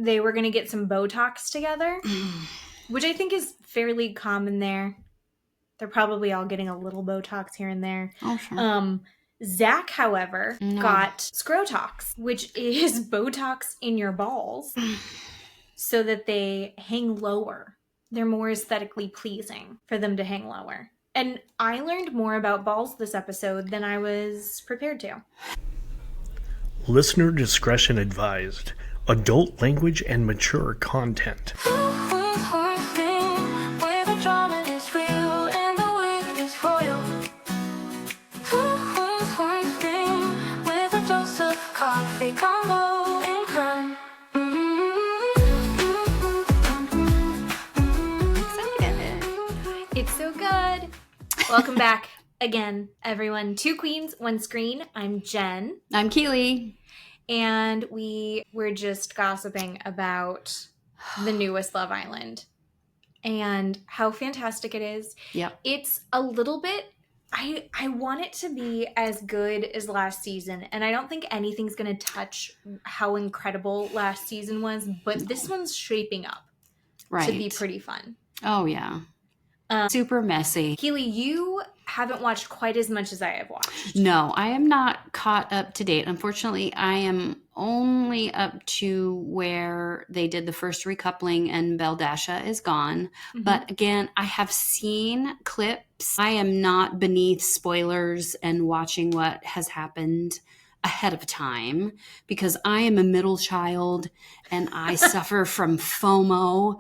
they were going to get some Botox together, which I think is fairly common there. They're probably all getting a little Botox here and there. Oh, sure. Zach, however, got Scrotox, which is Botox in your balls so that they hang lower. They're more aesthetically pleasing for them to hang lower. And I learned more about balls this episode than I was prepared to. Listener discretion advised. Adult language and mature content. It's so good. Welcome back again, everyone. Two Queens, One Screen. I'm Jen. I'm Keeley. And we were just gossiping about the newest Love Island and how fantastic it is. Yep. It's a little bit, I want it to be as good as last season. And I don't think anything's going to touch how incredible last season was. But this one's shaping up to be pretty fun. Oh, yeah. Super messy. Keeley, you haven't watched quite as much as I have watched. No, I am not caught up to date. Unfortunately, I am only up to where they did the first recoupling and Beldasha is gone. Mm-hmm. But again, I have seen clips. I am not beneath spoilers and watching what has happened ahead of time because I am a middle child and I suffer from FOMO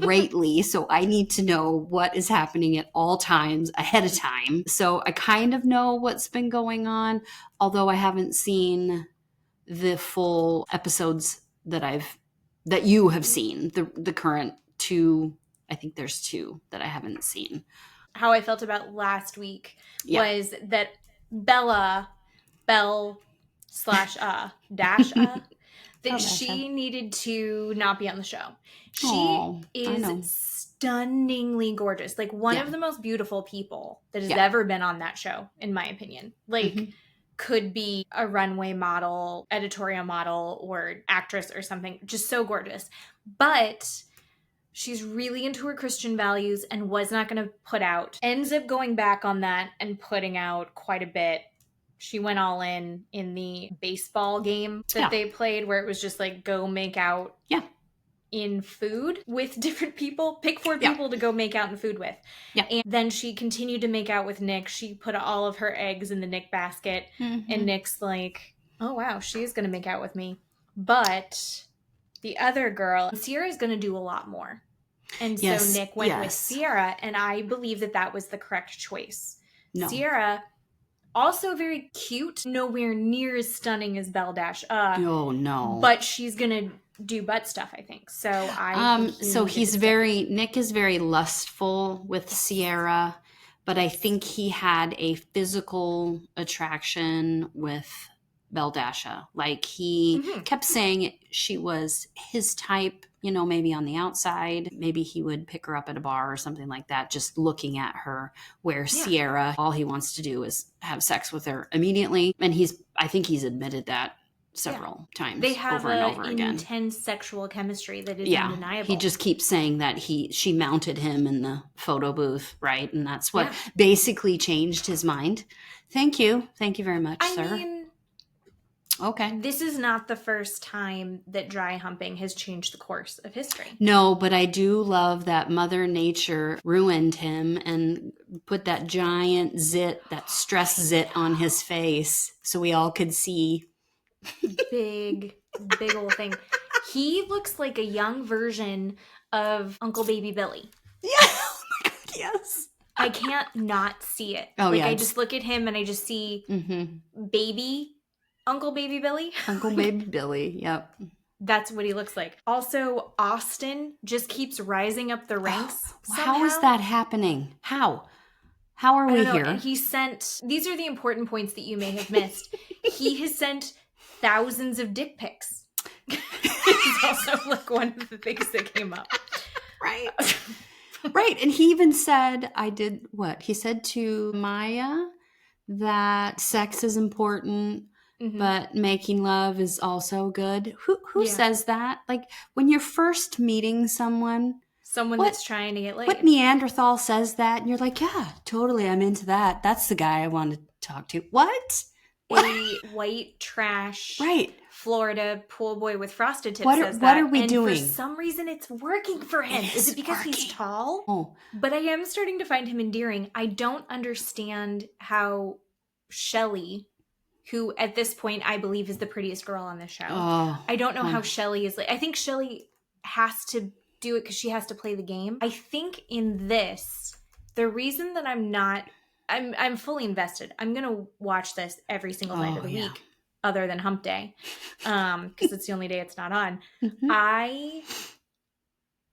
greatly. So I need to know what is happening at all times ahead of time. So I kind of know what's been going on, although I haven't seen the full episodes that you have seen, the current two. I think there's two that I haven't seen. How I felt about last week was that Bell that she needed to not be on the show. She is stunningly gorgeous. Like one of the most beautiful people that has ever been on that show, in my opinion. Like could be a runway model, editorial model, or actress or something. Just so gorgeous. But she's really into her Christian values and was not going to put out. Ends up going back on that and putting out quite a bit. She went all in the baseball game that they played where it was just like go make out in food with different people. Pick 4 people to go make out in food with. Yeah. And then she continued to make out with Nick. She put all of her eggs in the Nick basket. Mm-hmm. And Nick's like, oh, wow, she's going to make out with me. But the other girl, Sierra's going to do a lot more. And so Nick went with Sierra. And I believe that was the correct choice. No. Sierra... also very cute, nowhere near as stunning as Beldasha. Oh no! But she's gonna do butt stuff, I think. So Nick is very lustful with Sierra, but I think he had a physical attraction with Beldasha. Like he kept saying she was his type. You know, maybe on the outside, maybe he would pick her up at a bar or something like that, just looking at her, where Sierra, all he wants to do is have sex with her immediately. And I think he's admitted that several times. They have over and over again. Intense sexual chemistry that is undeniable. He just keeps saying that she mounted him in the photo booth, right? And that's what basically changed his mind. Thank you very much, sir. Okay. This is not the first time that dry humping has changed the course of history. No, but I do love that Mother Nature ruined him and put that giant zit, that stress zit on his face so we all could see. Big old thing. He looks like a young version of Uncle Baby Billy. Yeah. Oh my God, yes. I can't not see it. I just look at him and I just see baby Uncle Baby Billy. Uncle Baby Billy, yep. That's what he looks like. Also, Austin just keeps rising up the ranks. How is that happening? How are we here? And these are the important points that you may have missed. He has sent thousands of dick pics. It's also like one of the things that came up. Right. Right. And he even said, he said to Maya that sex is important. but making love is also good. Who says that? Like, when you're first meeting someone that's trying to get laid. What Neanderthal says that? And you're like, yeah, totally, I'm into that. That's the guy I want to talk to. What? A white trash Florida pool boy with frosted tips says that. What are we doing? For some reason, it's working for him. Is it because he's tall? Oh. But I am starting to find him endearing. I don't understand how Shelley, who at this point I believe is the prettiest girl on the show. I don't know how Shelley is. I think Shelley has to do it because she has to play the game. I think in this, the reason that I'm fully invested. I'm going to watch this every single night of the week, other than hump day, because it's the only day it's not on. I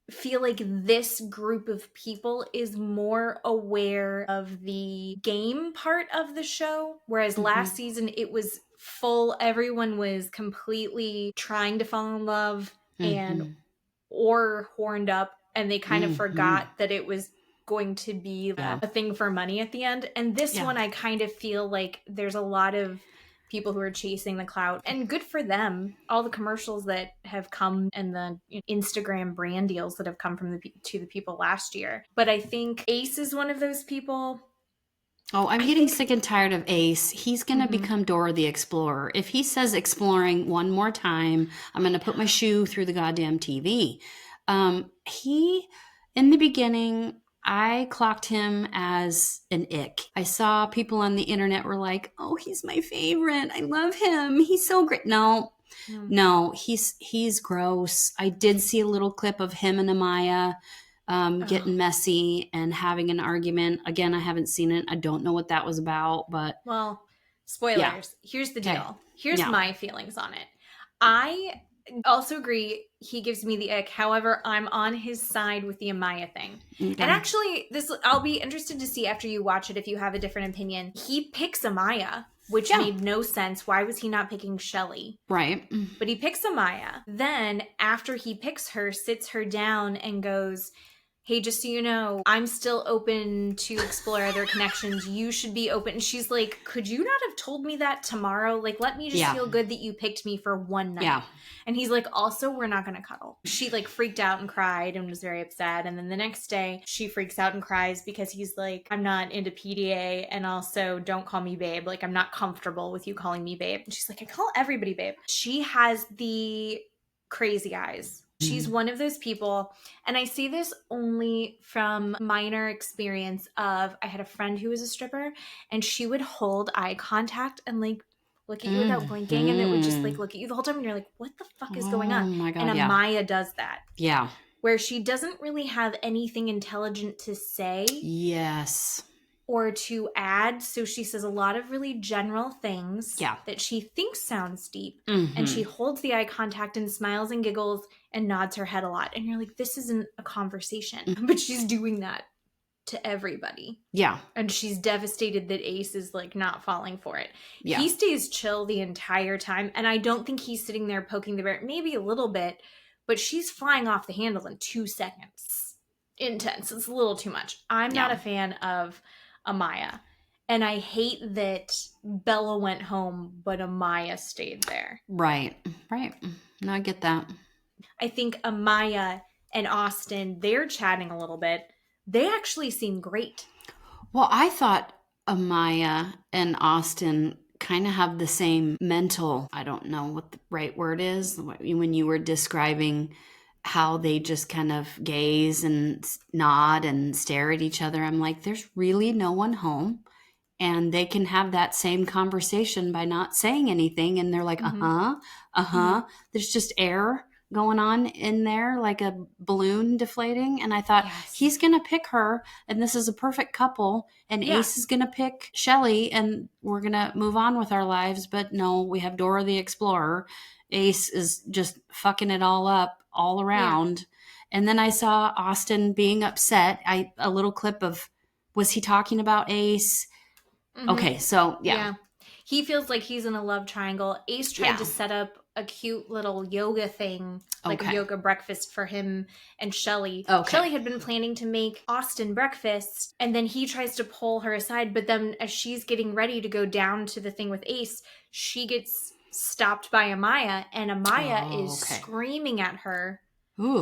feel like this group of people is more aware of the game part of the show, whereas last season it was full. Everyone was completely trying to fall in love or horned up, and they kind of forgot that it was going to be a thing for money at the end. And this one, I kind of feel like there's a lot of people who are chasing the clout, and good for them. All the commercials that have come and the Instagram brand deals that have come from to the people last year. But I think Ace is one of those people. Oh, I'm getting sick and tired of Ace. He's going to become Dora the Explorer. If he says exploring one more time, I'm going to put my shoe through the goddamn TV. In the beginning, I clocked him as an ick. I saw people on the internet were like, oh, he's my favorite. I love him. He's so great. No, he's gross. I did see a little clip of him and Amaya getting messy and having an argument. Again, I haven't seen it. I don't know what that was about, but... Well, spoilers. Yeah. Here's the deal. Here's my feelings on it. I also agree he gives me the ick. However, I'm on his side with the Amaya thing. Okay. And actually, I'll be interested to see after you watch it if you have a different opinion. He picks Amaya, which made no sense. Why was he not picking Shelley? Right. But he picks Amaya. Then, after he picks her, sits her down and goes, hey, just so you know, I'm still open to explore other connections. You should be open. And she's like, could you not have told me that tomorrow? Like, let me just feel good that you picked me for one night. Yeah. And he's like, also, we're not going to cuddle. She like freaked out and cried and was very upset. And then the next day she freaks out and cries because he's like, I'm not into PDA. And also don't call me babe. Like, I'm not comfortable with you calling me babe. And she's like, I call everybody babe. She has the crazy eyes. She's one of those people, and I see this only from minor experience of, I had a friend who was a stripper, and she would hold eye contact and like look at you without blinking, and it would just like look at you the whole time, and you're like, what the fuck is going on? Oh my God, and Amaya does that. Yeah. Where she doesn't really have anything intelligent to say. Yes. Or to add. So she says a lot of really general things that she thinks sounds deep. And she holds the eye contact and smiles and giggles and nods her head a lot. And you're like, this isn't a conversation. But she's doing that to everybody. Yeah. And she's devastated that Ace is like not falling for it. Yeah. He stays chill the entire time. And I don't think he's sitting there poking the bear. Maybe a little bit. But she's flying off the handle in 2 seconds. Intense. It's a little too much. I'm not a fan of Amaya. And I hate that Bella went home, but Amaya stayed there. Right. No, I get that. I think Amaya and Austin, they're chatting a little bit. They actually seem great. Well, I thought Amaya and Austin kind of have the same mental, I don't know what the right word is, when you were describing how they just kind of gaze and nod and stare at each other. I'm like, there's really no one home, and they can have that same conversation by not saying anything. And they're like, There's just air going on in there, like a balloon deflating. And I thought, he's going to pick her, and this is a perfect couple. And Ace is going to pick Shelley, and we're going to move on with our lives. But no, we have Dora the Explorer. Ace is just fucking it all up all around. And then I saw Austin being upset. A little clip of, was he talking about Ace? Okay, so yeah. He feels like he's in a love triangle. Ace tried to set up a cute little yoga thing, like a yoga breakfast for him and Shelly. Shelly had been planning to make Austin breakfast, and then he tries to pull her aside, but then as she's getting ready to go down to the thing with Ace, she gets stopped by Amaya, and Amaya is screaming at her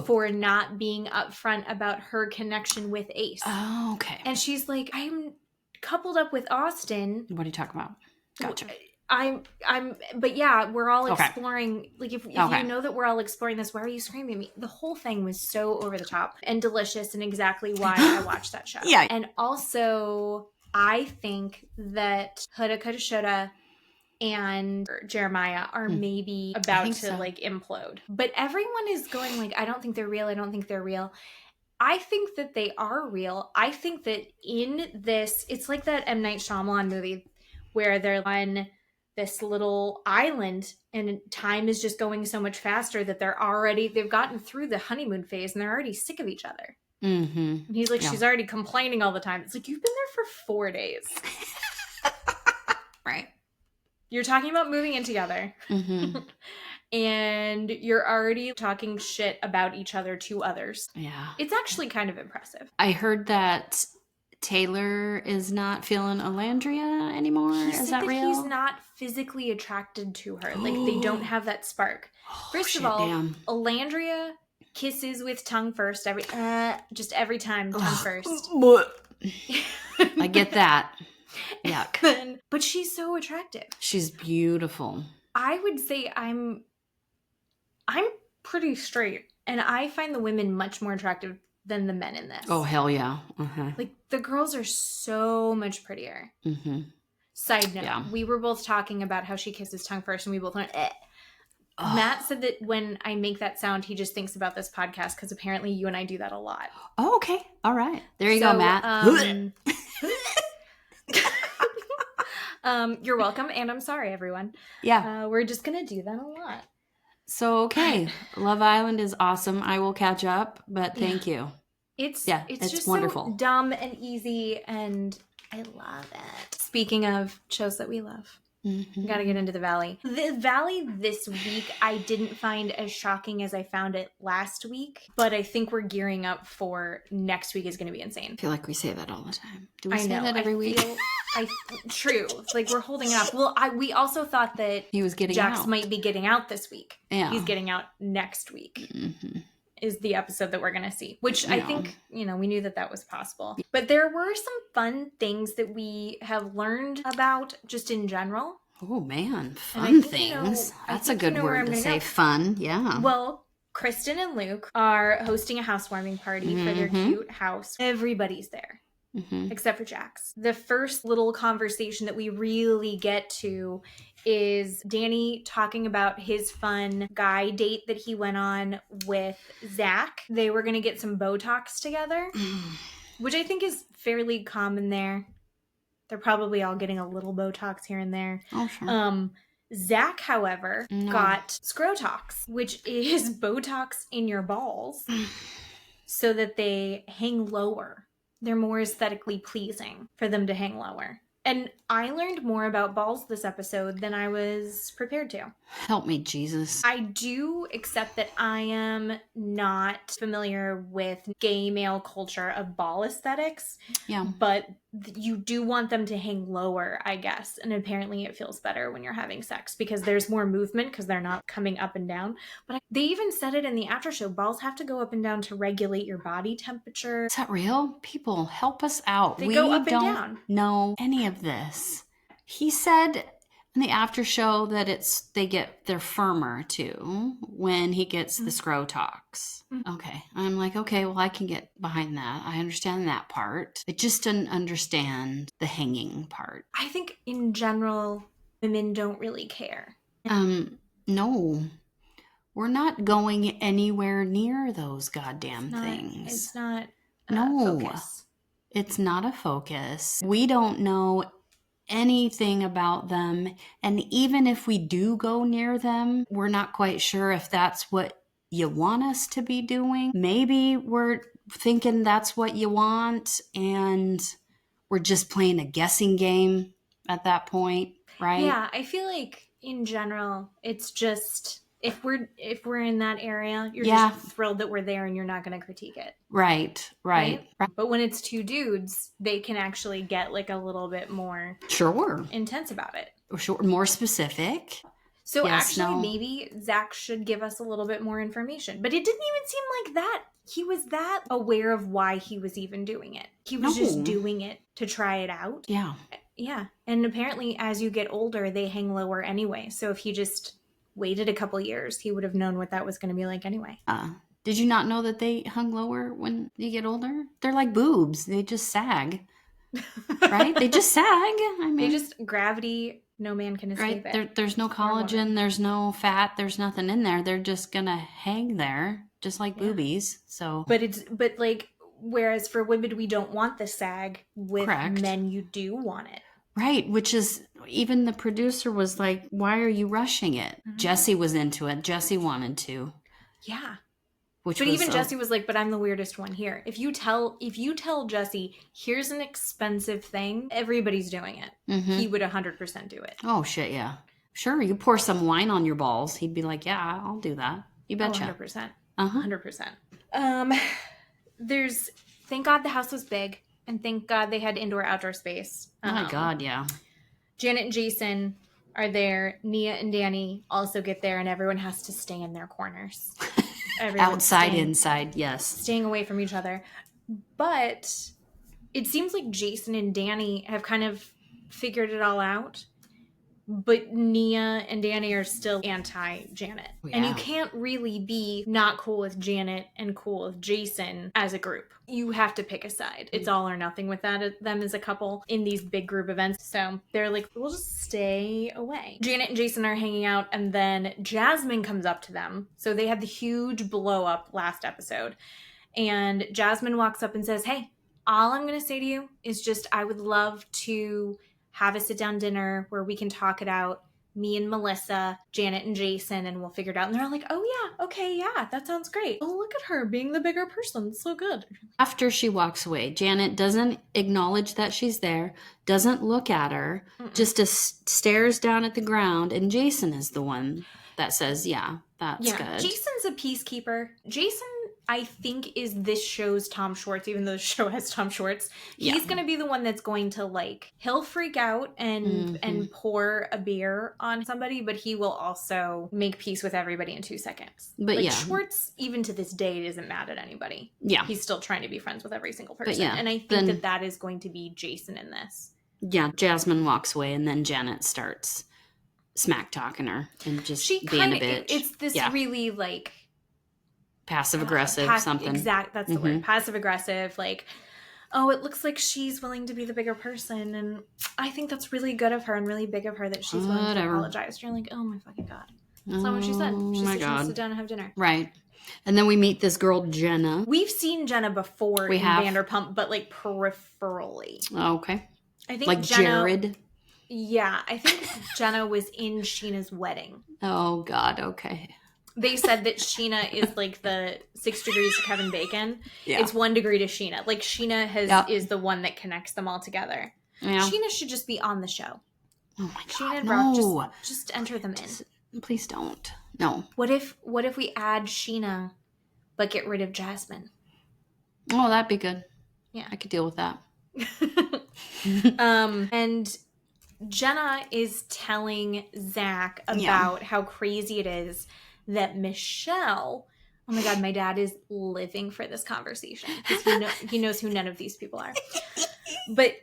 for not being upfront about her connection with Ace. Oh, okay. And she's like, I'm coupled up with Austin. What are you talking about? Gotcha. But yeah, we're all exploring, like, if you know that we're all exploring this, why are you screaming at me? The whole thing was so over the top and delicious, and exactly why I watched that show. Yeah. And also, I think that Huda Coulda Shoulda and Jeremiah are maybe about to like implode. But everyone is going like, I don't think they're real. I don't think they're real. I think that they are real. I think that in this, it's like that M. Night Shyamalan movie where they're on this little island and time is just going so much faster that they've gotten through the honeymoon phase and they're already sick of each other. Mm-hmm. And he's like, she's already complaining all the time. It's like, you've been there for 4 days. Right. You're talking about moving in together. Mm-hmm. And you're already talking shit about each other to others. Yeah. It's actually kind of impressive. I heard that Taylor is not feeling Alandria anymore. Is that real? He's not physically attracted to her. Like, they don't have that spark. First of all, Alandria kisses with tongue first every time, tongue first. I get that. Yuck. But she's so attractive. She's beautiful. I would say I'm pretty straight, and I find the women much more attractive than the men in this. Oh, hell yeah. Uh-huh. Like, the girls are so much prettier. Mm-hmm. Side note, we were both talking about how she kisses tongue first, and we both went, eh. Matt said that when I make that sound, he just thinks about this podcast, because apparently you and I do that a lot. Oh, okay. All right. There you go, Matt. You're welcome, and I'm sorry, everyone. Yeah. We're just going to do that a lot. So, okay. Love Island is awesome. I will catch up, but thank you. It's just wonderful. So dumb and easy, and I love it. Speaking of shows that we love, we got to get into The Valley. The Valley this week I didn't find as shocking as I found it last week, but I think we're gearing up for next week is going to be insane. I feel like we say that all the time. Do we say that every week? True. It's like we're holding it up. Well, we also thought that he was getting Jax out. might be getting out this week. Yeah. He's getting out next week. Mm-hmm. Is the episode that we're going to see, which I think, we knew that was possible. But there were some fun things that we have learned about just in general. Oh, man. Fun things. That's a good word to say. Fun. Yeah. Well, Kristen and Luke are hosting a housewarming party for their cute house. Everybody's there. Except for Jax. The first little conversation that we really get to is Danny talking about his fun guy date that he went on with Zach. They were going to get some Botox together, which I think is fairly common there. They're probably all getting a little Botox here and there. Oh, sure. Zach, however, got Scrotox, which is Botox in your balls so that they hang lower. They're more aesthetically pleasing for them to hang lower. And I learned more about balls this episode than I was prepared to. Help me, Jesus. I do accept that I am not familiar with gay male culture of ball aesthetics. Yeah. But you do want them to hang lower, I guess. And apparently it feels better when you're having sex because there's more movement because they're not coming up and down. But they even said it in the after show. Balls have to go up and down to regulate your body temperature. Is that real? People, help us out. They go up and down. We don't know any of this. He said in the after show that they're firmer too when he gets the Scrotox. Okay. I'm like, okay, well, I can get behind that. I understand that part. I just didn't understand the hanging part. I think in general, women don't really care. No. We're not going anywhere near those goddamn things. It's not focus. It's not a focus. We don't know anything about them. And even if we do go near them, we're not quite sure if that's what you want us to be doing. Maybe we're thinking that's what you want and we're just playing a guessing game at that point, right? Yeah, I feel like in general, it's just if we're in that area, you're just thrilled that we're there and you're not going to critique it. Right. But when it's two dudes, they can actually get like a little bit more intense about it. Sure, more specific. So maybe Zach should give us a little bit more information. But it didn't even seem like that. He was that aware of why he was even doing it. He was just doing it to try it out. Yeah. Yeah. And apparently as you get older, they hang lower anyway. So if he just waited a couple years, he would have known what that was going to be like anyway. Did you not know that they hung lower when you get older? They're like boobs. They just sag. Right? They just sag. I mean, they just gravity. No man can escape it. There's no collagen. There's no fat. There's nothing in there. They're just going to hang there just like boobies. So, but like, whereas for women, we don't want the sag. With men, you do want it. Right. Which is, even the producer was like, why are you rushing it? Mm-hmm. Jesse was into it. Jesse wanted to. Yeah. But even Jesse was like, but I'm the weirdest one here. If you tell Jesse, here's an expensive thing, everybody's doing it. Mm-hmm. He would 100% do it. Oh, shit, yeah. Sure, you pour some wine on your balls. He'd be like, yeah, I'll do that. You betcha. 100%. 100%. Thank God the house was big, and thank God they had indoor-outdoor space. Oh, my God, yeah. Janet and Jason are there. Nia and Danny also get there, and everyone has to stay in their corners. Outside, inside, yes. Staying away from each other. But it seems like Jason and Danny have kind of figured it all out. But Nia and Danny are still anti-Janet. Yeah. And you can't really be not cool with Janet and cool with Jason as a group. You have to pick a side. It's all or nothing with them as a couple in these big group events. So they're like, we'll just stay away. Janet and Jason are hanging out, and then Jasmine comes up to them. So they had the huge blow up last episode. And Jasmine walks up and says, hey, all I'm going to say to you is just, I would love to have a sit-down dinner where we can talk it out, me and Melissa, Janet and Jason, and we'll figure it out. And they're like, oh yeah, okay, yeah, that sounds great. Oh, look at her being the bigger person. So good. After she walks away, Janet doesn't acknowledge that she's there, doesn't look at her, just stares down at the ground, and Jason is the one that says, yeah, that's good. Jason's a peacekeeper. Jason, I think, is this show's Tom Schwartz, even though the show has Tom Schwartz. He's going to be the one that's going to, like, he'll freak out and pour a beer on somebody, but he will also make peace with everybody in 2 seconds. But like, Schwartz, even to this day, isn't mad at anybody. Yeah. He's still trying to be friends with every single person. And I think that is going to be Jason in this. Yeah, Jasmine walks away, and then Janet starts smack talking her and just being a bitch. It's this really, like, passive aggressive something. Exact. That's the word. Passive aggressive. Like, oh, it looks like she's willing to be the bigger person, and I think that's really good of her and really big of her that she's willing to apologize. You're like, oh my fucking God. That's not what she said. She said she wants to sit down and have dinner. Right. And then we meet this girl, Jenna. We've seen Jenna before in Vanderpump, but like peripherally. Oh, okay. I think like Jenna, Jared. Yeah, I think Jenna was in Sheena's wedding. Oh God. Okay. They said that Sheena is like the 6 degrees to Kevin Bacon. Yeah. It's 1 degree to Sheena. Like, Sheena is the one that connects them all together. Yeah. Sheena should just be on the show. Oh my God, Sheena and Brock, just enter them in. Please don't. No. What if we add Sheena, but get rid of Jasmine? Oh, that'd be good. Yeah. I could deal with that. And Jenna is telling Zach about how crazy it is that Michelle, oh my God, my dad is living for this conversation because he knows who none of these people are. But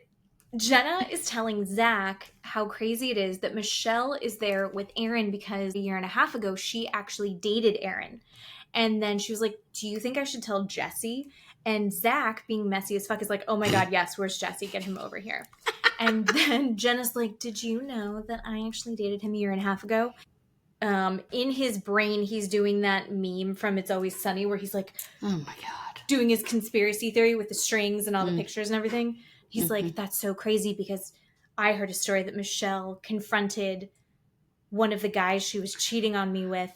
Jenna is telling Zach how crazy it is that Michelle is there with Aaron because a year and a half ago, she actually dated Aaron. And then she was like, do you think I should tell Jesse? And Zach, being messy as fuck, is like, oh my God, yes, where's Jesse? Get him over here. And then Jenna's like, did you know that I actually dated him a year and a half ago? In his brain, he's doing that meme from It's Always Sunny where he's like, oh my God, doing his conspiracy theory with the strings and all the pictures and everything. He's like, that's so crazy because I heard a story that Michelle confronted one of the guys she was cheating on me with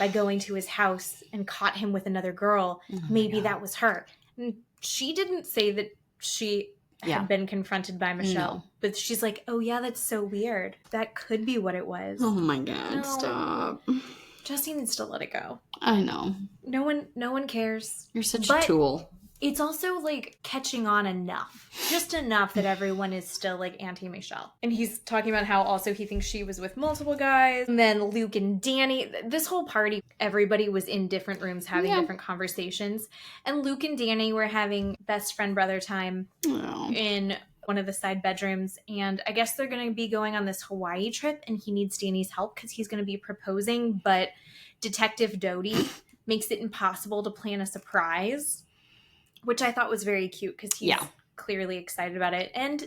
by going to his house and caught him with another girl. Maybe that was her. And she didn't say that she had been confronted by Michelle. But she's like, oh yeah, that's so weird. That could be what it was. Oh my God, stop. Jesse needs to let it go. I know. No one cares. You're such a tool. It's also, like, catching on enough. Just enough that everyone is still, like, anti-Michelle. And he's talking about how also he thinks she was with multiple guys. And then Luke and Danny. This whole party, everybody was in different rooms having different conversations. And Luke and Danny were having best friend-brother time in one of the side bedrooms. And I guess they're going to be going on this Hawaii trip. And he needs Danny's help because he's going to be proposing. But Detective Doty makes it impossible to plan a surprise, which I thought was very cute because he's clearly excited about it. And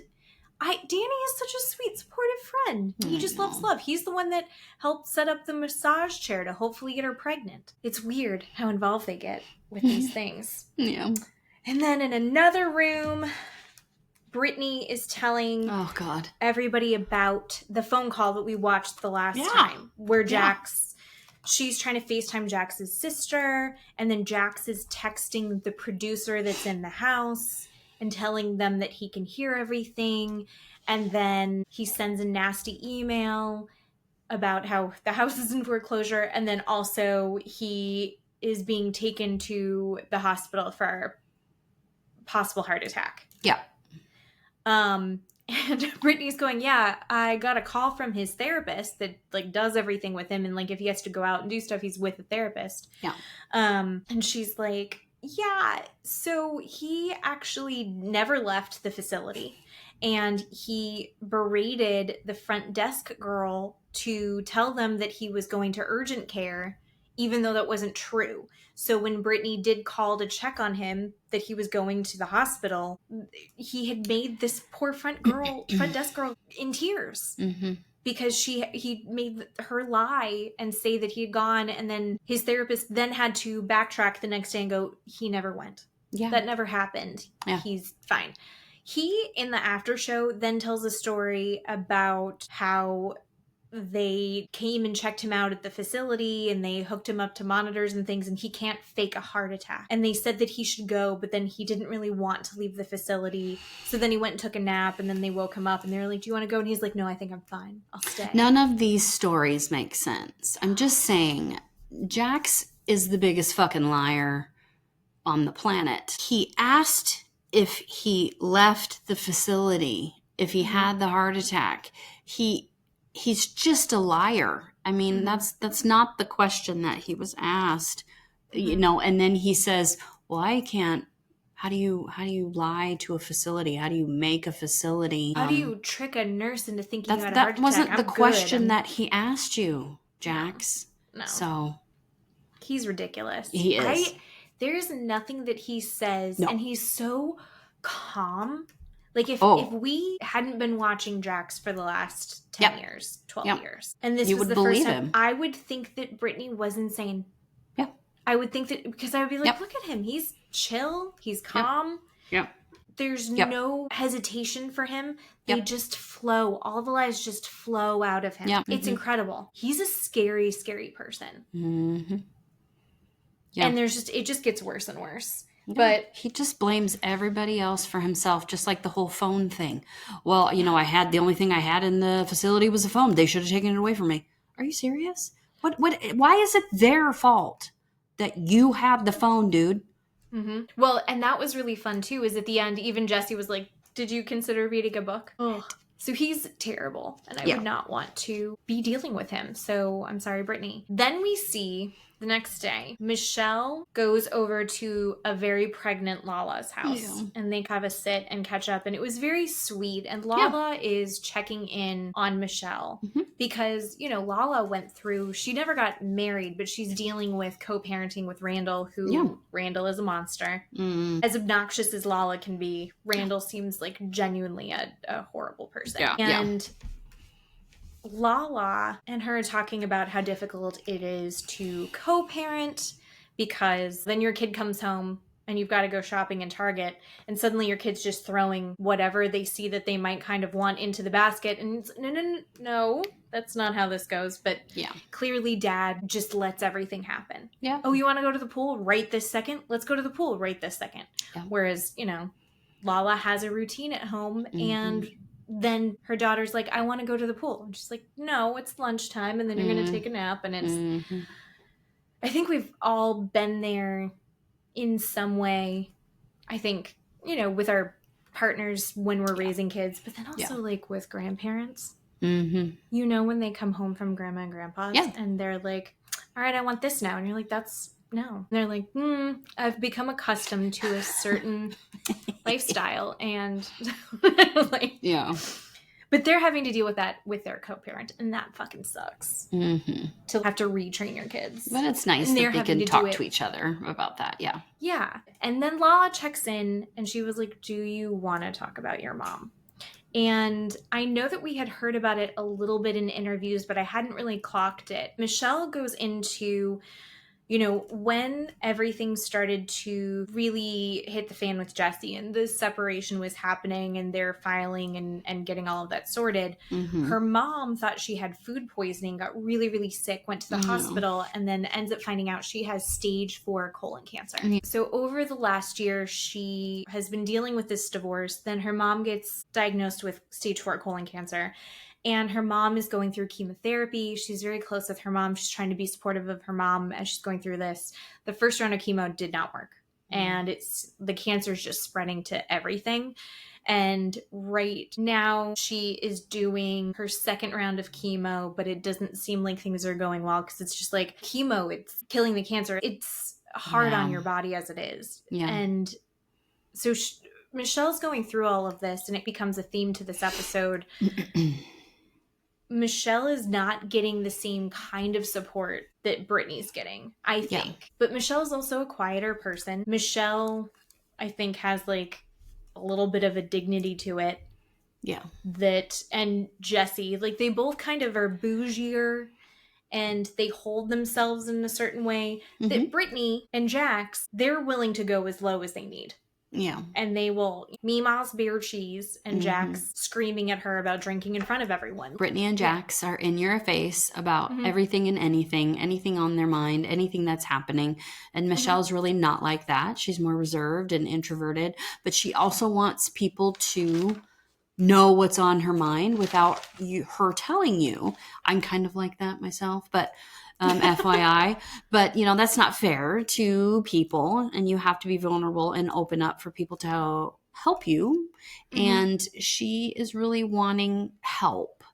Danny is such a sweet, supportive friend. He just loves love. He's the one that helped set up the massage chair to hopefully get her pregnant. It's weird how involved they get with these things. Yeah. And then in another room, Brittany is telling everybody about the phone call that we watched the last time, where she's trying to FaceTime Jax's sister, and then Jax is texting the producer that's in the house and telling them that he can hear everything. And then he sends a nasty email about how the house is in foreclosure. And then also he is being taken to the hospital for a possible heart attack. Yeah. And Brittany's going, I got a call from his therapist that, like, does everything with him. And, like, if he has to go out and do stuff, he's with a therapist. Yeah. And she's like, so he actually never left the facility. And he berated the front desk girl to tell them that he was going to urgent care, even though that wasn't true. So when Brittany did call to check on him that he was going to the hospital, he had made this poor front desk girl in tears. Mm-hmm. Because he made her lie and say that he had gone, and then his therapist then had to backtrack the next day and go, he never went. Yeah. That never happened. Yeah. He's fine. He, in the after show, then tells a story about how they came and checked him out at the facility and they hooked him up to monitors and things, and he can't fake a heart attack. And they said that he should go, but then he didn't really want to leave the facility. So then he went and took a nap, and then they woke him up and they were like, do you want to go? And he's like, no, I think I'm fine. I'll stay. None of these stories make sense. I'm just saying, Jax is the biggest fucking liar on the planet. He asked if he left the facility, if he had the heart attack. He's just a liar. I mean, that's not the question that he was asked, you know. And then he says, well, I can't. How do you lie to a facility? How do you make a facility? How do you trick a nurse into thinking you had a heart attack? That wasn't the question that he asked you, Jax. No. So he's ridiculous. He is. There's nothing that he says, and he's so calm. Like, if we hadn't been watching Jax for the last 10 years, 12 years, and this was the first time, I would think that Brittany was insane. Yeah. I would think that, because I would be like, look at him. He's chill. He's calm. Yep. There's no hesitation for him. They just flow. All the lies just flow out of him. Yep. It's incredible. He's a scary, scary person. Mm-hmm. Yeah. And it just gets worse and worse. But he just blames everybody else for himself, just like the whole phone thing. Well, you know, the only thing I had in the facility was a phone. They should have taken it away from me. Are you serious? Why is it their fault that you had the phone, dude? Mm-hmm. Well, and that was really fun too, is at the end, even Jesse was like, did you consider reading a book? Oh. So he's terrible, and I would not want to be dealing with him. So I'm sorry, Brittany. Then we see the next day, Michelle goes over to a very pregnant Lala's house, and they have a sit and catch up, and it was very sweet. And Lala is checking in on Michelle because, you know, Lala went through, she never got married, but she's dealing with co-parenting with Randall, who Randall is a monster. Mm. As obnoxious as Lala can be, Randall seems like genuinely a horrible person. Yeah. And Lala and her talking about how difficult it is to co-parent, because then your kid comes home and you've got to go shopping in Target, and suddenly your kid's just throwing whatever they see that they might kind of want into the basket, and it's, no, that's not how this goes. But clearly Dad just lets everything happen. Yeah. Oh, you want to go to the pool right this second? Let's go to the pool right this second. Yeah. Whereas, you know, Lala has a routine at home, and then her daughter's like, I want to go to the pool. And she's like, no, it's lunchtime, and then you're going to take a nap. And it's, I think we've all been there in some way. I think, with our partners when we're raising kids, but then also like with grandparents. Mm-hmm. When they come home from grandma and grandpa's and they're like, all right, I want this now. And you're like, that's no. And they're like, I've become accustomed to a certain lifestyle. And like, but they're having to deal with that with their co-parent. And that fucking sucks. Mm-hmm. To have to retrain your kids. But it's nice that they can talk to each other about that. Yeah. Yeah. And then Lala checks in and she was like, do you want to talk about your mom? And I know that we had heard about it a little bit in interviews, but I hadn't really clocked it. Michelle goes into, when everything started to really hit the fan with Jesse and the separation was happening and they're filing and getting all of that sorted, her mom thought she had food poisoning, got really, really sick, went to the hospital, and then ends up finding out she has stage 4 colon cancer. So over the last year, she has been dealing with this divorce. Then her mom gets diagnosed with stage 4 colon cancer. And her mom is going through chemotherapy. She's very close with her mom. She's trying to be supportive of her mom as she's going through this. The first round of chemo did not work. And the cancer is just spreading to everything. And right now she is doing her second round of chemo, but it doesn't seem like things are going well because it's just like chemo, it's killing the cancer. It's hard on your body as it is. Yeah. And so Michelle's going through all of this and it becomes a theme to this episode. Michelle is not getting the same kind of support that Brittany's getting, I think. Yeah. But Michelle's also a quieter person. Michelle, I think, has like a little bit of a dignity to it. Yeah. And Jesse, like they both kind of are bougier and they hold themselves in a certain way that Brittany and Jax, they're willing to go as low as they need. Yeah. And they will Mima's beer cheese and Jax screaming at her about drinking in front of everyone. Brittany and Jax are in your face about everything and anything on their mind, anything that's happening. And Michelle's really not like that. She's more reserved and introverted, but she also wants people to know what's on her mind without her telling you. I'm kind of like that myself, but FYI, but that's not fair to people and you have to be vulnerable and open up for people to help you. And she is really wanting help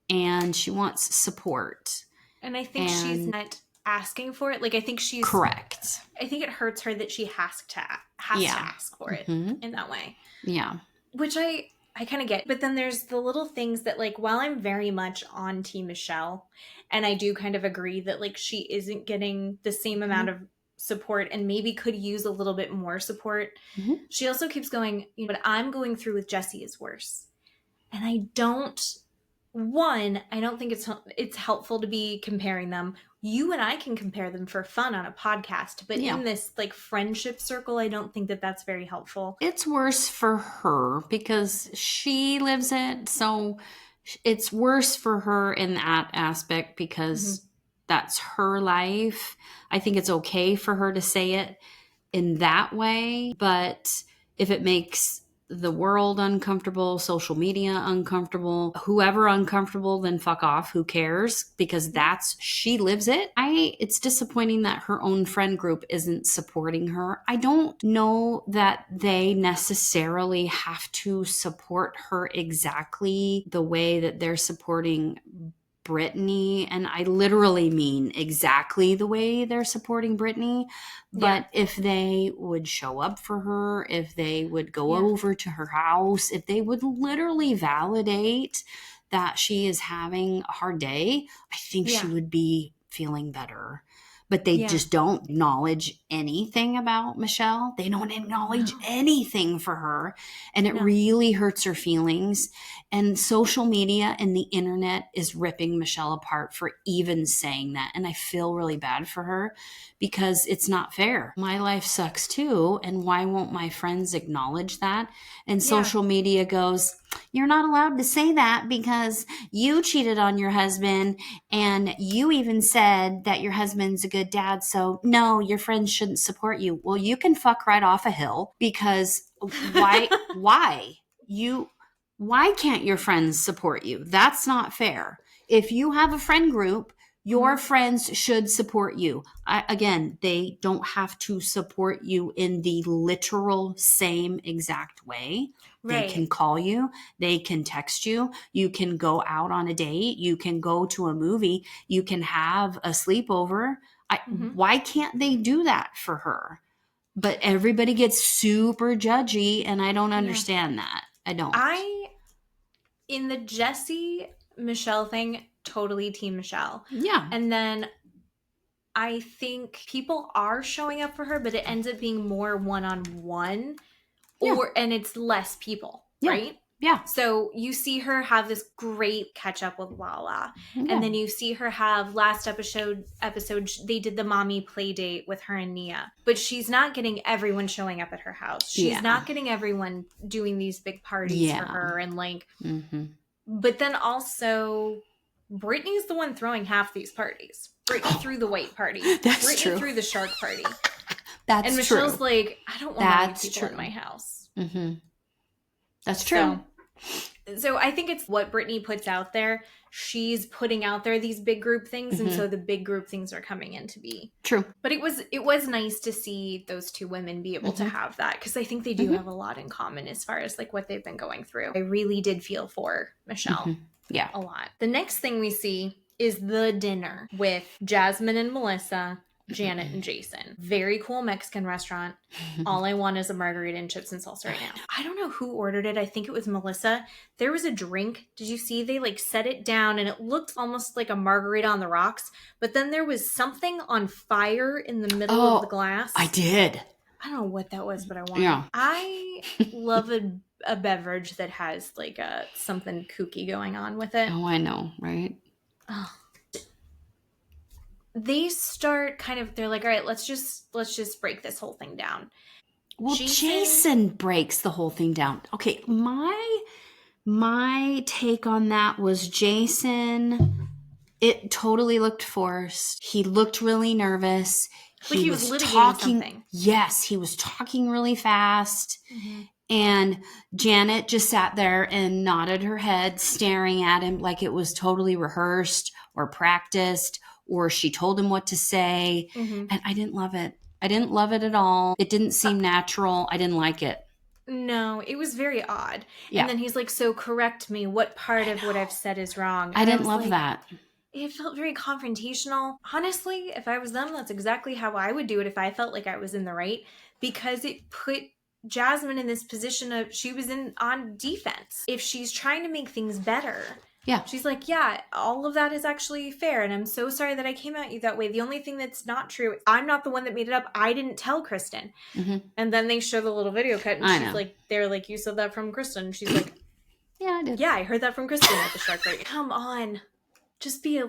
and she wants support. And I think she's not asking for it. Like, I think she's correct. I think it hurts her that she has to ask for it in that way. Yeah. Which I kind of get. But then there's the little things that, like, while I'm very much on Team Michelle, and I do kind of agree that, like, she isn't getting the same amount of support and maybe could use a little bit more support, she also keeps going, what I'm going through with Jesse is worse. And I don't think it's helpful to be comparing them. You and I can compare them for fun on a podcast, but in this like friendship circle, I don't think that that's very helpful. It's worse for her because she lives it. So it's worse for her in that aspect because that's her life. I think it's okay for her to say it in that way, but if it makes the world uncomfortable, social media uncomfortable, whoever uncomfortable, then fuck off. Who cares? Because she lives it. It's disappointing that her own friend group isn't supporting her. I don't know that they necessarily have to support her exactly the way that they're supporting Brittany, and I literally mean exactly the way they're supporting Brittany, but if they would show up for her, if they would go over to her house, if they would literally validate that she is having a hard day, I think she would be feeling better. But they just don't acknowledge anything about Michelle. They don't acknowledge anything for her. And it really hurts her feelings. And social media and the internet is ripping Michelle apart for even saying that. And I feel really bad for her because it's not fair. My life sucks too. And why won't my friends acknowledge that? And social media goes, you're not allowed to say that because you cheated on your husband and you even said that your husband's a good dad. So no, your friends shouldn't support you. Well, you can fuck right off a hill because why can't your friends support you? That's not fair. If you have a friend group Your friends should support you. Again, they don't have to support you in the literal same exact way. They can call you. They can text you. You can go out on a date. You can go to a movie. You can have a sleepover. Why can't they do that for her? But everybody gets super judgy, and I don't understand that. I don't. In the Jesse Michelle thing, totally team Michelle. Yeah. And then I think people are showing up for her, but it ends up being more one-on-one, and it's less people, right? Yeah. So you see her have this great catch up with Lala. Yeah. And then you see her have last episode, they did the mommy play date with her and Nia. But she's not getting everyone showing up at her house. She's not getting everyone doing these big parties for her. And like, but then also Brittany's the one throwing half these parties. Brittany threw the white party. That's Brittany threw the shark party. That's and Michelle's like, I don't want people in my house. That's true. So I think it's what Brittany puts out there. She's putting out there these big group things, and so the big group things are coming in to be. True. But it was nice to see those two women be able to have that, because I think they do have a lot in common as far as like what they've been going through. I really did feel for Michelle. Yeah. A lot. The next thing we see is the dinner with Jasmine and Melissa, Janet and Jason. Very cool Mexican restaurant. All I want is a margarita and chips and salsa right now. I don't know who ordered it. I think it was Melissa. There was a drink. Did you see? They like set it down and it looked almost like a margarita on the rocks. But then there was something on fire in the middle of the glass. I did. I don't know what that was, but I wanted. Yeah. I love a beverage that has like something kooky going on with it. Oh, I know, right? Oh. They start they're like, all right, let's just break this whole thing down. Well, Jason breaks the whole thing down. Okay, my take on that was Jason, it totally looked forced. He looked really nervous. Like he was litigating something. Yes, he was talking really fast. And Janet just sat there and nodded her head, staring at him like it was totally rehearsed or practiced, or she told him what to say. And I didn't love it. I didn't love it at all. It didn't seem natural. I didn't like it. No, it was very odd. Yeah. And then he's like, so correct me. What part of what I've said is wrong? I didn't love that. It felt very confrontational. Honestly, if I was them, that's exactly how I would do it if I felt like I was in the right. Because it put Jasmine in this position of, she was on defense. If she's trying to make things better... Yeah. She's like, yeah, all of that is actually fair. And I'm so sorry that I came at you that way. The only thing that's not true, I'm not the one that made it up. I didn't tell Kristen. And then they show the little video cut and she's like, they're like, you said that from Kristen. And she's like, yeah, I did. Yeah, I heard that from Kristen at the shark break. Come on. Just be a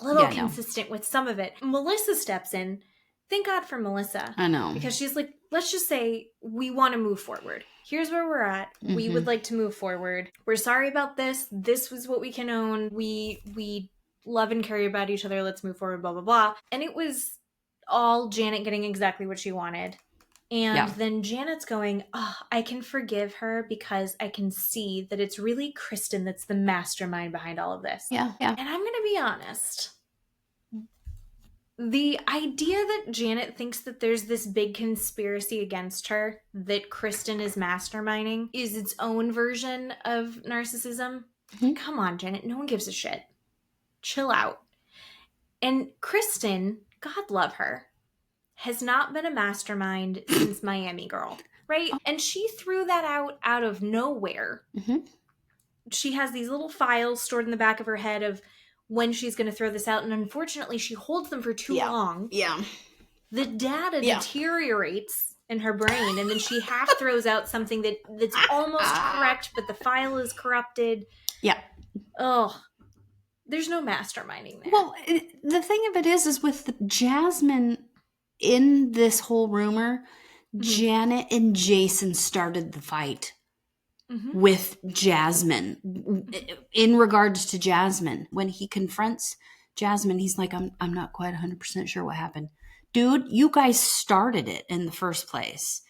little consistent with some of it. Melissa steps in. Thank God for Melissa. I know. Because she's like, let's just say we want to move forward. Here's where we're at. We would like to move forward. We're sorry about this. This was what we can own. We love and care about each other. Let's move forward, blah, blah, blah. And it was all Janet getting exactly what she wanted. And then Janet's going, I can forgive her because I can see that it's really Kristen that's the mastermind behind all of this. Yeah. And I'm going to be honest. The idea that Janet thinks that there's this big conspiracy against her, that Kristen is masterminding, is its own version of narcissism. Come on, Janet. No one gives a shit. Chill out. And Kristen, God love her, has not been a mastermind since Miami Girl, right? And she threw that out of nowhere. She has these little files stored in the back of her head of when she's going to throw this out. And unfortunately, she holds them for too long. Yeah. The data deteriorates in her brain. And then she half throws out something that's almost correct, but the file is corrupted. Yeah. Oh, there's no masterminding there. Well, the thing of it is with Jasmine in this whole rumor, Janet and Jason started the fight. With Jasmine in regards to Jasmine. When he confronts Jasmine, he's like, I'm not quite 100% sure what happened. Dude, you guys started it in the first place.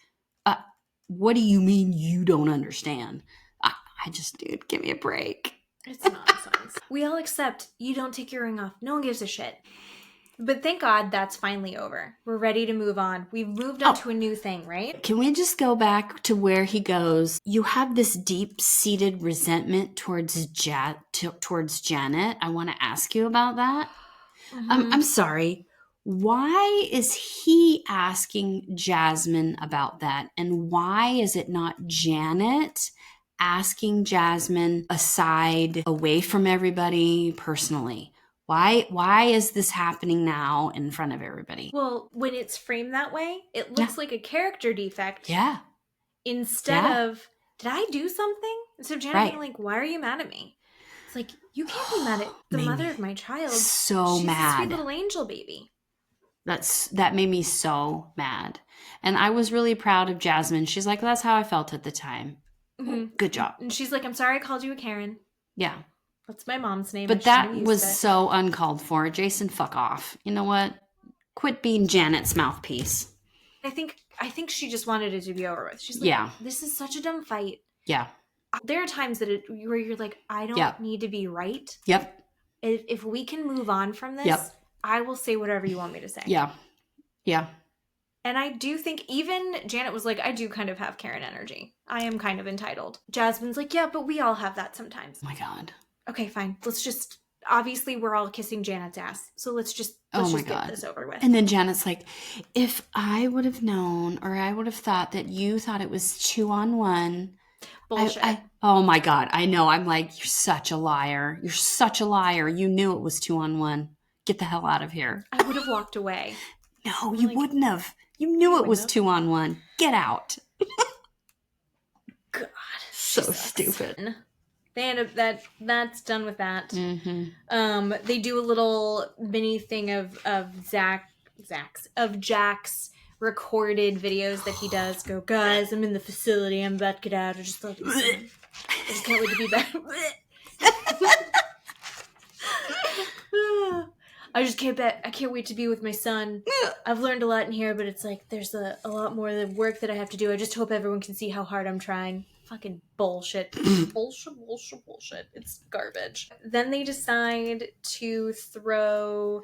What do you mean you don't understand? I just, dude, give me a break. It's nonsense. We all accept you don't take your ring off. No one gives a shit. But thank God that's finally over. We're ready to move on. We've moved on to a new thing, right? Can we just go back to where he goes? You have this deep-seated resentment towards Janet. I want to ask you about that. Mm-hmm. I'm sorry. Why is he asking Jasmine about that? And why is it not Janet asking Jasmine aside, away from everybody, personally? Why is this happening now in front of everybody? Well, when it's framed that way, it looks like a character defect. Yeah. Instead of, did I do something? Instead of Janet being like, why are you mad at me? It's like, you can't be mad at the mother of my child. So She's mad. a sweet little angel baby. That made me so mad. And I was really proud of Jasmine. She's like, that's how I felt at the time. Mm-hmm. Good job. And she's like, I'm sorry I called you a Karen. Yeah. That's my mom's name. But that was so uncalled for. Jason, fuck off. You know what? Quit being Janet's mouthpiece. I think she just wanted it to be over with. She's like, this is such a dumb fight. Yeah. There are times where you're like, I don't need to be right. Yep. If we can move on from this, I will say whatever you want me to say. Yeah. Yeah. And I do think even Janet was like, I do kind of have Karen energy. I am kind of entitled. Jasmine's like, yeah, but we all have that sometimes. Oh my God. Okay, fine. Let's just, obviously we're all kissing Janet's ass. So let's just get this over with. And then Janet's like, if I would have known, or I would have thought that you thought it was 2-on-1. Bullshit. Oh my God. I know. I'm like, you're such a liar. You're such a liar. You knew it was 2-on-1. Get the hell out of here. I would have walked away. No, you wouldn't have. You knew it was 2-on-1. Get out. God. So stupid. They end up that's done with that. Mm-hmm. They do a little mini thing of Jack's recorded videos that he does. Go, guys, I'm in the facility. I'm about to get out. I just can't wait to be back. I can't wait to be with my son. I've learned a lot in here, but it's like there's a lot more of the work that I have to do. I just hope everyone can see how hard I'm trying. Fucking bullshit. bullshit. It's garbage. Then they decide to throw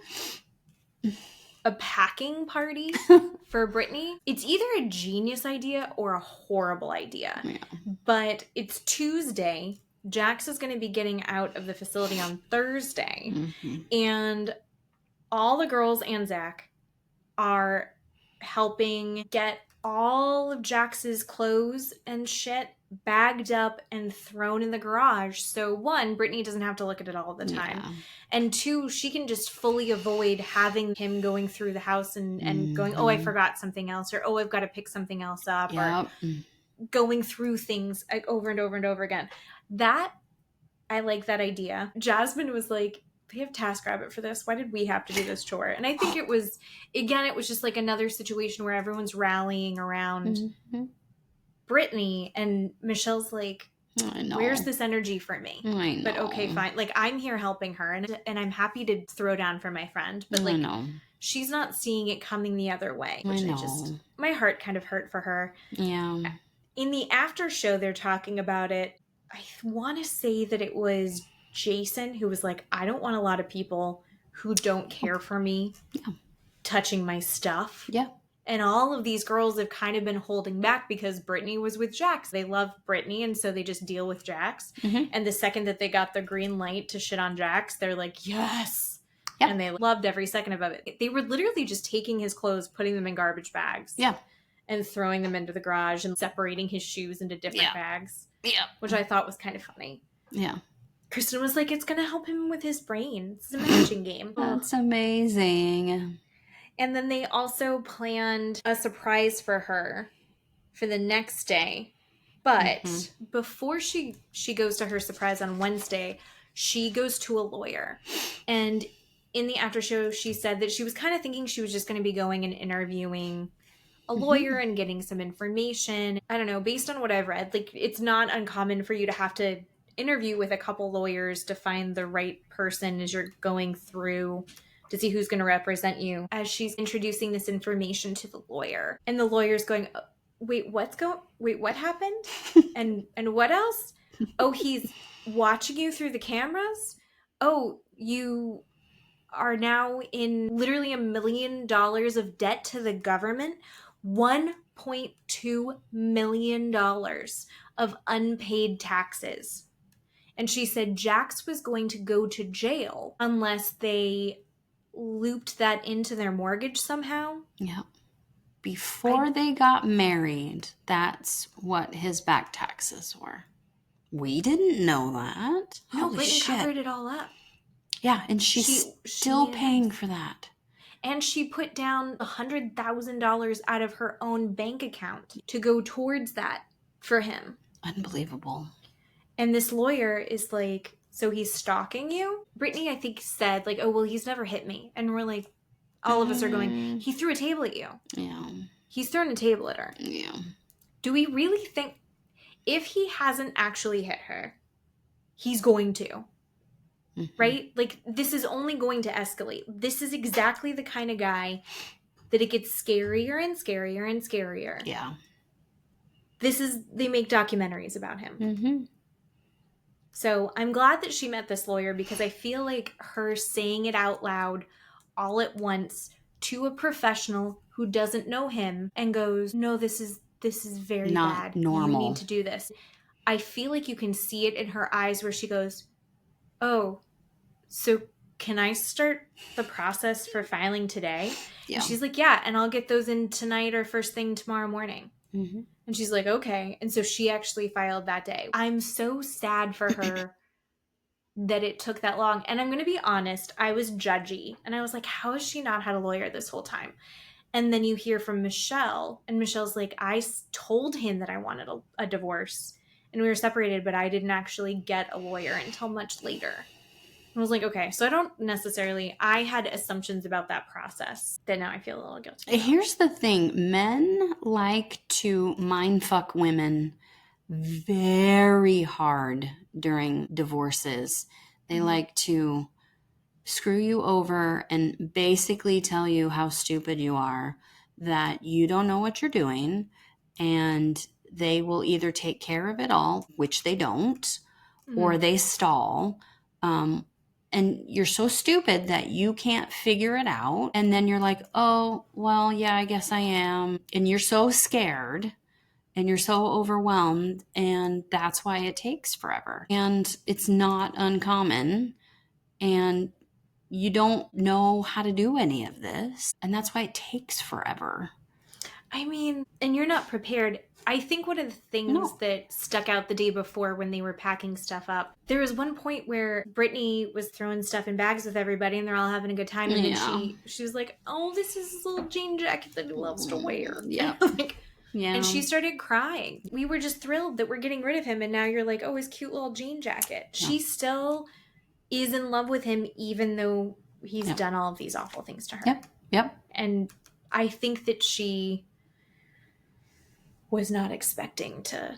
a packing party for Brittany. It's either a genius idea or a horrible idea. Yeah. But it's Tuesday. Jax is going to be getting out of the facility on Thursday. Mm-hmm. And all the girls and Zach are helping get all of Jax's clothes and shit bagged up and thrown in the garage. So one, Brittany doesn't have to look at it all the time. Yeah. And two, she can just fully avoid having him going through the house and going, oh, I forgot something else, or oh, I've got to pick something else up, or going through things over and over and over again. I like that idea. Jasmine was like, they have TaskRabbit for this. Why did we have to do this chore? And I think it was just like another situation where everyone's rallying around Brittany, and Michelle's like, where's this energy for me? I know. But okay, fine. Like, I'm here helping her, and I'm happy to throw down for my friend. But like, she's not seeing it coming the other way. Which my heart kind of hurt for her. Yeah. In the after show, they're talking about it. I want to say that it was Jason who was like, I don't want a lot of people who don't care for me touching my stuff. Yeah. And all of these girls have kind of been holding back because Brittany was with Jax. They love Brittany, and so they just deal with Jax. Mm-hmm. And the second that they got the green light to shit on Jax, they're like, yes. Yep. And they loved every second of it. They were literally just taking his clothes, putting them in garbage bags. Yeah. And throwing them into the garage and separating his shoes into different bags. Yeah. Which I thought was kind of funny. Yeah. Kristen was like, it's going to help him with his brain. It's a matching game. That's amazing. And then they also planned a surprise for her for the next day. But before she goes to her surprise on Wednesday, she goes to a lawyer. And in the after show, she said that she was kind of thinking she was just going to be going and interviewing a lawyer and getting some information. I don't know, based on what I've read, like, it's not uncommon for you to have to interview with a couple lawyers to find the right person as you're going through to see who's going to represent you, as she's introducing this information to the lawyer. And the lawyer's going, wait, what happened? and what else? Oh, watching you through the cameras. Oh, you are now in literally $1 million of debt to the government. $1.2 million of unpaid taxes. And she said Jax was going to go to jail unless they looped that into their mortgage somehow. Yep. Before they got married, that's what his back taxes were. We didn't know that. No, Brittany covered it all up. Yeah, and she's still paying for that. And she put down $100,000 out of her own bank account to go towards that for him. Unbelievable. And this lawyer is like, so he's stalking you? Brittany, I think, said, like, oh, well, he's never hit me. And we're like, all of us are going, he threw a table at you. Yeah. He's thrown a table at her. Yeah. Do we really think, if he hasn't actually hit her, he's going to? Mm-hmm. Right? Like, this is only going to escalate. This is exactly the kind of guy that it gets scarier and scarier and scarier. Yeah. They make documentaries about him. Mm-hmm. So I'm glad that she met this lawyer, because I feel like her saying it out loud all at once to a professional who doesn't know him and goes, no, this is very not bad. Normal. You need to do this. I feel like you can see it in her eyes where she goes, oh, so can I start the process for filing today? Yeah. And she's like, yeah, and I'll get those in tonight or first thing tomorrow morning. Mm-hmm. And she's like, okay. And so she actually filed that day. I'm so sad for her that it took that long. And I'm going to be honest, I was judgy. And I was like, how has she not had a lawyer this whole time? And then you hear from Michelle. And Michelle's like, I told him that I wanted a divorce. And we were separated, but I didn't actually get a lawyer until much later. And I was like, okay, so I had assumptions about that process that now I feel a little guilty about. Here's the thing. Men like to mindfuck women very hard during divorces. They like to screw you over and basically tell you how stupid you are, that you don't know what you're doing, and they will either take care of it all, which they don't, or they stall. And you're so stupid that you can't figure it out. And then you're like, oh, well, yeah, I guess I am. And you're so scared and you're so overwhelmed. And that's why it takes forever. And it's not uncommon. And you don't know how to do any of this. And that's why it takes forever. I mean, and you're not prepared. I think one of the things that stuck out the day before when they were packing stuff up, there was one point where Brittany was throwing stuff in bags with everybody and they're all having a good time. And then she was like, oh, this is his little jean jacket that he loves to wear. Yeah. And she started crying. We were just thrilled that we're getting rid of him. And now you're like, oh, his cute little jean jacket. Yeah. She still is in love with him, even though he's done all of these awful things to her. Yep. And I think that she was not expecting to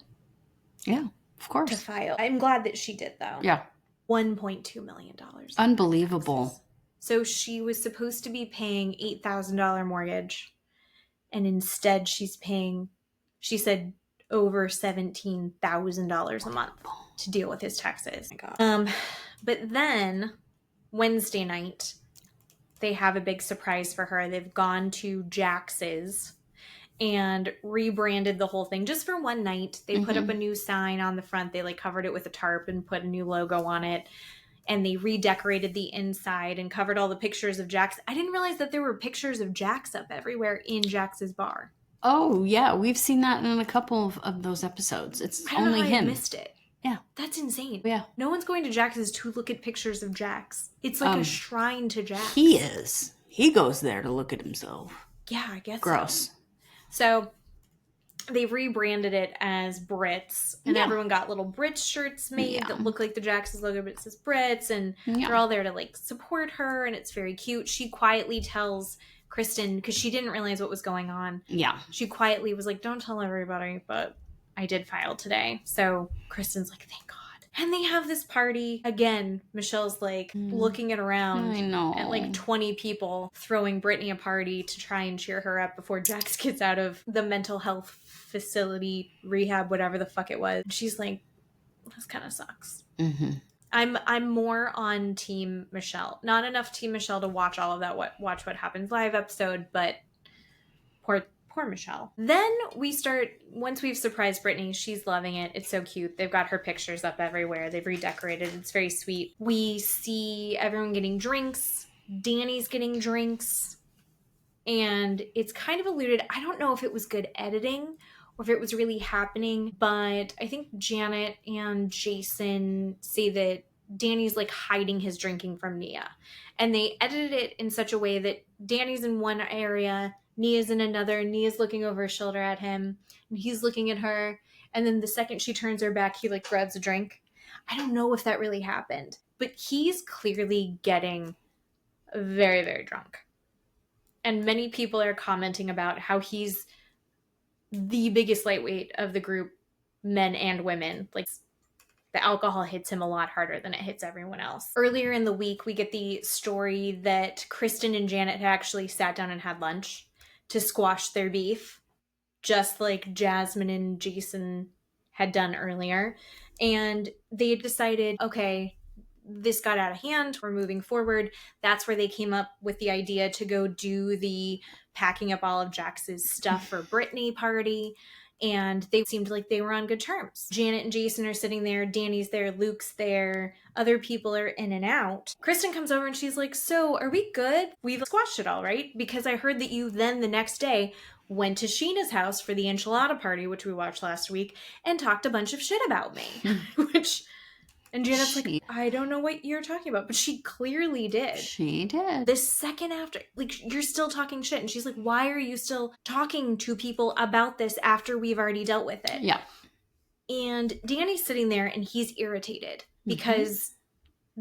of course, to file. I'm glad that she did, though. $1.2 million. Unbelievable. So she was supposed to be paying $8,000 mortgage, and instead she's paying, she said, over $17,000 a month to deal with his taxes. Oh my God. But then Wednesday night they have a big surprise for her. They've gone to Jax's and rebranded the whole thing just for one night. They put up a new sign on the front. They covered it with a tarp and put a new logo on it. And they redecorated the inside and covered all the pictures of Jax. I didn't realize that there were pictures of Jax up everywhere in Jax's bar. Oh, yeah. We've seen that in a couple of those episodes. It's only him. I missed it. Yeah. That's insane. Yeah. No one's going to Jax's to look at pictures of Jax. It's like a shrine to Jax. He is. He goes there to look at himself. Yeah, I guess Gross. So they rebranded it as Brits, and everyone got little Brits shirts made that look like the Jax's logo, but it says Brits, and they're all there to support her, and it's very cute. She quietly tells Kristen, because she didn't realize what was going on. Yeah. She quietly was like, don't tell everybody, but I did file today. So Kristen's like, thank God. And they have this party. Again, Michelle's looking it around. I know. At 20 people throwing Brittany a party to try and cheer her up before Jax gets out of the mental health facility, rehab, whatever the fuck it was. She's like, this kind of sucks. Mm-hmm. I'm more on Team Michelle. Not enough Team Michelle to watch all of that Watch What Happens Live episode, but poor Michelle. Then we start, once we've surprised Brittany, she's loving it. It's so cute. They've got her pictures up everywhere. They've redecorated. It's very sweet. We see everyone getting drinks. Danny's getting drinks. And it's kind of alluded, I don't know if it was good editing or if it was really happening, but I think Janet and Jason say that Danny's like hiding his drinking from Nia. And they edited it in such a way that Danny's in one area, Nia's in another, Nia's looking over his shoulder at him, and he's looking at her. And then the second she turns her back, he like grabs a drink. I don't know if that really happened, but he's clearly getting very, very drunk. And many people are commenting about how he's the biggest lightweight of the group, men and women. Like, the alcohol hits him a lot harder than it hits everyone else. Earlier in the week, we get the story that Kristen and Janet had actually sat down and had lunch to squash their beef, just like Jasmine and Jason had done earlier. And they decided, okay, this got out of hand, we're moving forward. That's where they came up with the idea to go do the packing up all of Jax's stuff for Brittany party. And they seemed like they were on good terms. Janet and Jason are sitting there, Danny's there, Luke's there, other people are in and out. Kristen comes over and she's like, so are we good? We've squashed it all, right? Because I heard that you then the next day went to Sheena's house for the enchilada party, which we watched last week, and talked a bunch of shit about me. And Janet's like, I don't know what you're talking about. But she clearly did. She did. The second after, like, you're still talking shit. And she's like, why are you still talking to people about this after we've already dealt with it? Yeah. And Danny's sitting there and he's irritated because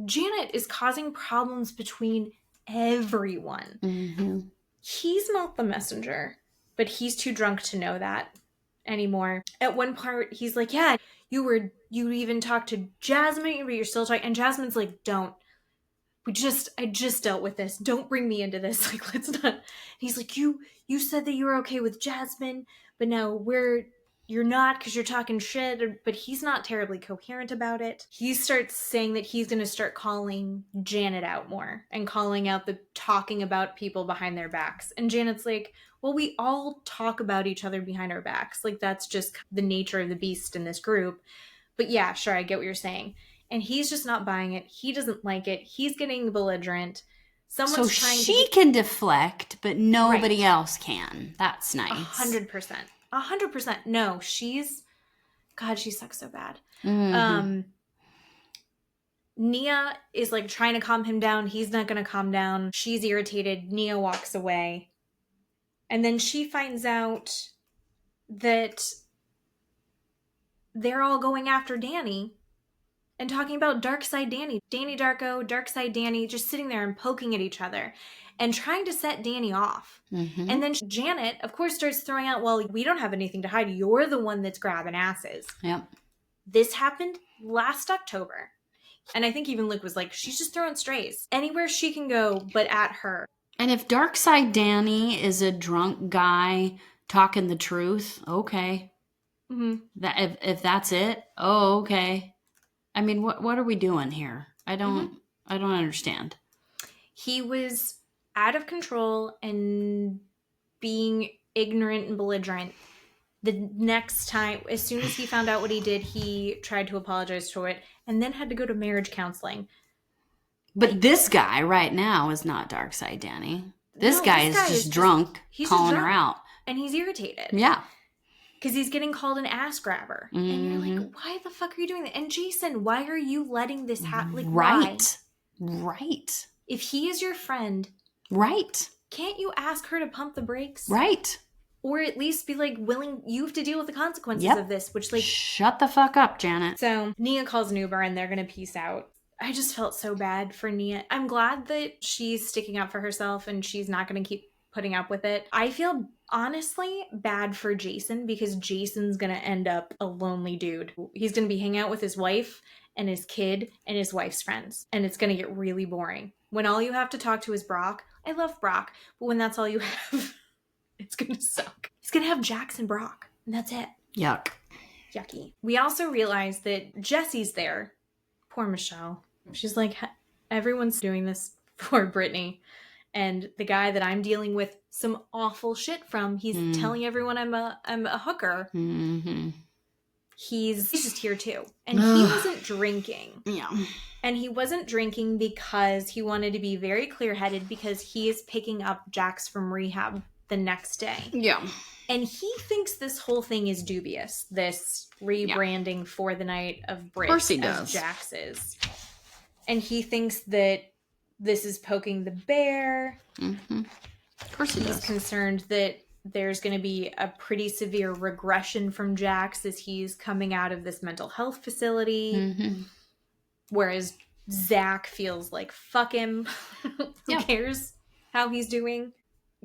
Janet is causing problems between everyone. Mm-hmm. He's not the messenger, but he's too drunk to know that anymore. At one part, he's like, yeah, you even talked to Jasmine, but you're still talking. And Jasmine's like, I just dealt with this. Don't bring me into this. Like, let's not. And he's like, you said that you were okay with Jasmine, but now you're not because you're talking shit. But he's not terribly coherent about it. He starts saying that he's going to start calling Janet out more and calling out the talking about people behind their backs. And Janet's like, well, we all talk about each other behind our backs. Like, that's just the nature of the beast in this group. But yeah, sure, I get what you're saying. And he's just not buying it. He doesn't like it. He's getting belligerent. So she can deflect, but nobody else can. That's nice. 100%. 100%. No, God, she sucks so bad. Mm-hmm. Nia is like trying to calm him down. He's not going to calm down. She's irritated. Nia walks away. And then she finds out that they're all going after Danny and talking about Dark Side Danny. Danny Darko, Dark Side Danny, just sitting there and poking at each other and trying to set Danny off. Mm-hmm. And then Janet, of course, starts throwing out, well, we don't have anything to hide. You're the one that's grabbing asses. Yep. This happened last October. And I think even Luke was like, she's just throwing strays. Anywhere she can go, but at her. And if Dark Side Danny is a drunk guy talking the truth, okay. Mm-hmm. That if that's it, okay. I mean, what are we doing here? I don't understand. He was out of control and being ignorant and belligerent. The next time, as soon as he found out what he did, he tried to apologize for it and then had to go to marriage counseling. But this guy right now is not Dark Side Danny. This guy is just drunk, calling her out. And he's irritated. Yeah. Because he's getting called an ass grabber. Mm-hmm. And you're like, why the fuck are you doing that? And Jason, why are you letting this happen? Like, right. Why? Right. If he is your friend. Right. Can't you ask her to pump the brakes? Right. Or at least be like willing, you have to deal with the consequences of this, which like. Shut the fuck up, Janet. So Nia calls an Uber and they're going to peace out. I just felt so bad for Nia. I'm glad that she's sticking up for herself and she's not going to keep putting up with it. I feel honestly bad for Jason because Jason's going to end up a lonely dude. He's going to be hanging out with his wife and his kid and his wife's friends. And it's going to get really boring. When all you have to talk to is Brock. I love Brock. But when that's all you have, it's going to suck. He's going to have Jax and Brock. And that's it. Yuck. yucky. We also realize that Jesse's there. Poor Michelle. She's like, everyone's doing this for Brittany. And the guy that I'm dealing with some awful shit from, he's telling everyone I'm a hooker. Mm-hmm. He's just here too. And he wasn't drinking. Yeah. And he wasn't drinking because he wanted to be very clear-headed, because he is picking up Jax from rehab the next day. Yeah. And he thinks this whole thing is dubious, this rebranding for the night of Brit as Jax's. And he thinks that this is poking the bear. Mm-hmm. Of course he does. He's concerned that there's going to be a pretty severe regression from Jax as he's coming out of this mental health facility. Mm-hmm. Whereas Zach feels like, fuck him. Who cares how he's doing?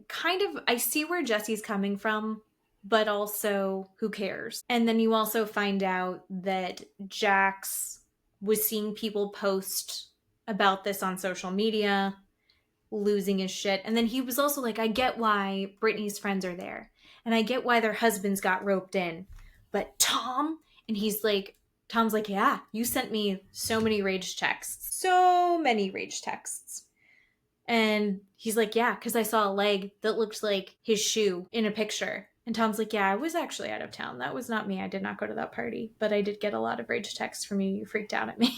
Kind of, I see where Jesse's coming from, but also, who cares? And then you also find out that Jax was seeing people post about this on social media, losing his shit. And then he was also like, I get why Brittany's friends are there. And I get why their husbands got roped in. But Tom, and Tom's like, yeah, you sent me so many rage texts. So many rage texts. And he's like, yeah, because I saw a leg that looked like his shoe in a picture. And Tom's like, yeah, I was actually out of town. That was not me. I did not go to that party. But I did get a lot of rage texts from you. You freaked out at me.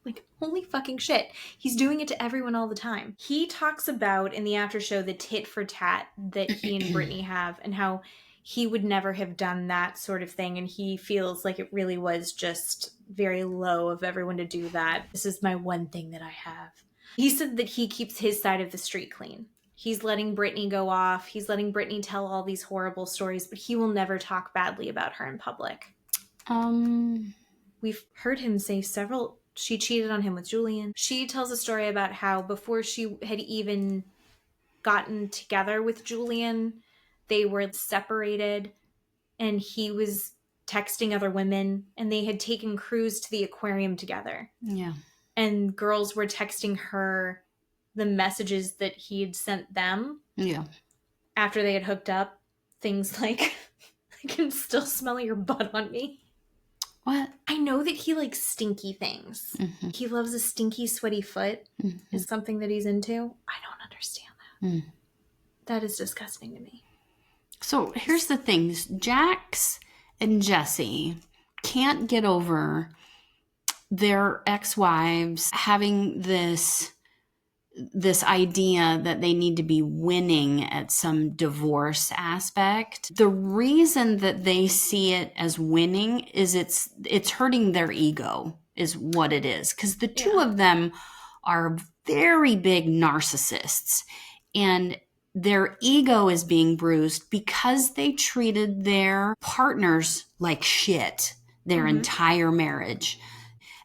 Like, holy fucking shit. He's doing it to everyone all the time. He talks about, in the after show, the tit for tat that he and Brittany have, and how he would never have done that sort of thing. And he feels like it really was just very low of everyone to do that. This is my one thing that I have. He said that he keeps his side of the street clean. He's letting Brittany go off. He's letting Brittany tell all these horrible stories, but he will never talk badly about her in public. We've heard him say she cheated on him with Julian. She tells a story about how before she had even gotten together with Julian, they were separated and he was texting other women, and they had taken cruise to the aquarium together. Yeah. And girls were texting her the messages that he had sent them. Yeah. After they had hooked up. Things like, I can still smell your butt on me. What? I know that he likes stinky things. Mm-hmm. He loves a stinky, sweaty foot. Mm-hmm. Is something that he's into. I don't understand that. Mm. That is disgusting to me. So here's the thing. Jax and Jesse can't get over their ex-wives having this idea that they need to be winning at some divorce aspect. The reason that they see it as winning is it's hurting their ego is what it is. Because the two of them are very big narcissists, and their ego is being bruised because they treated their partners like shit their entire marriage.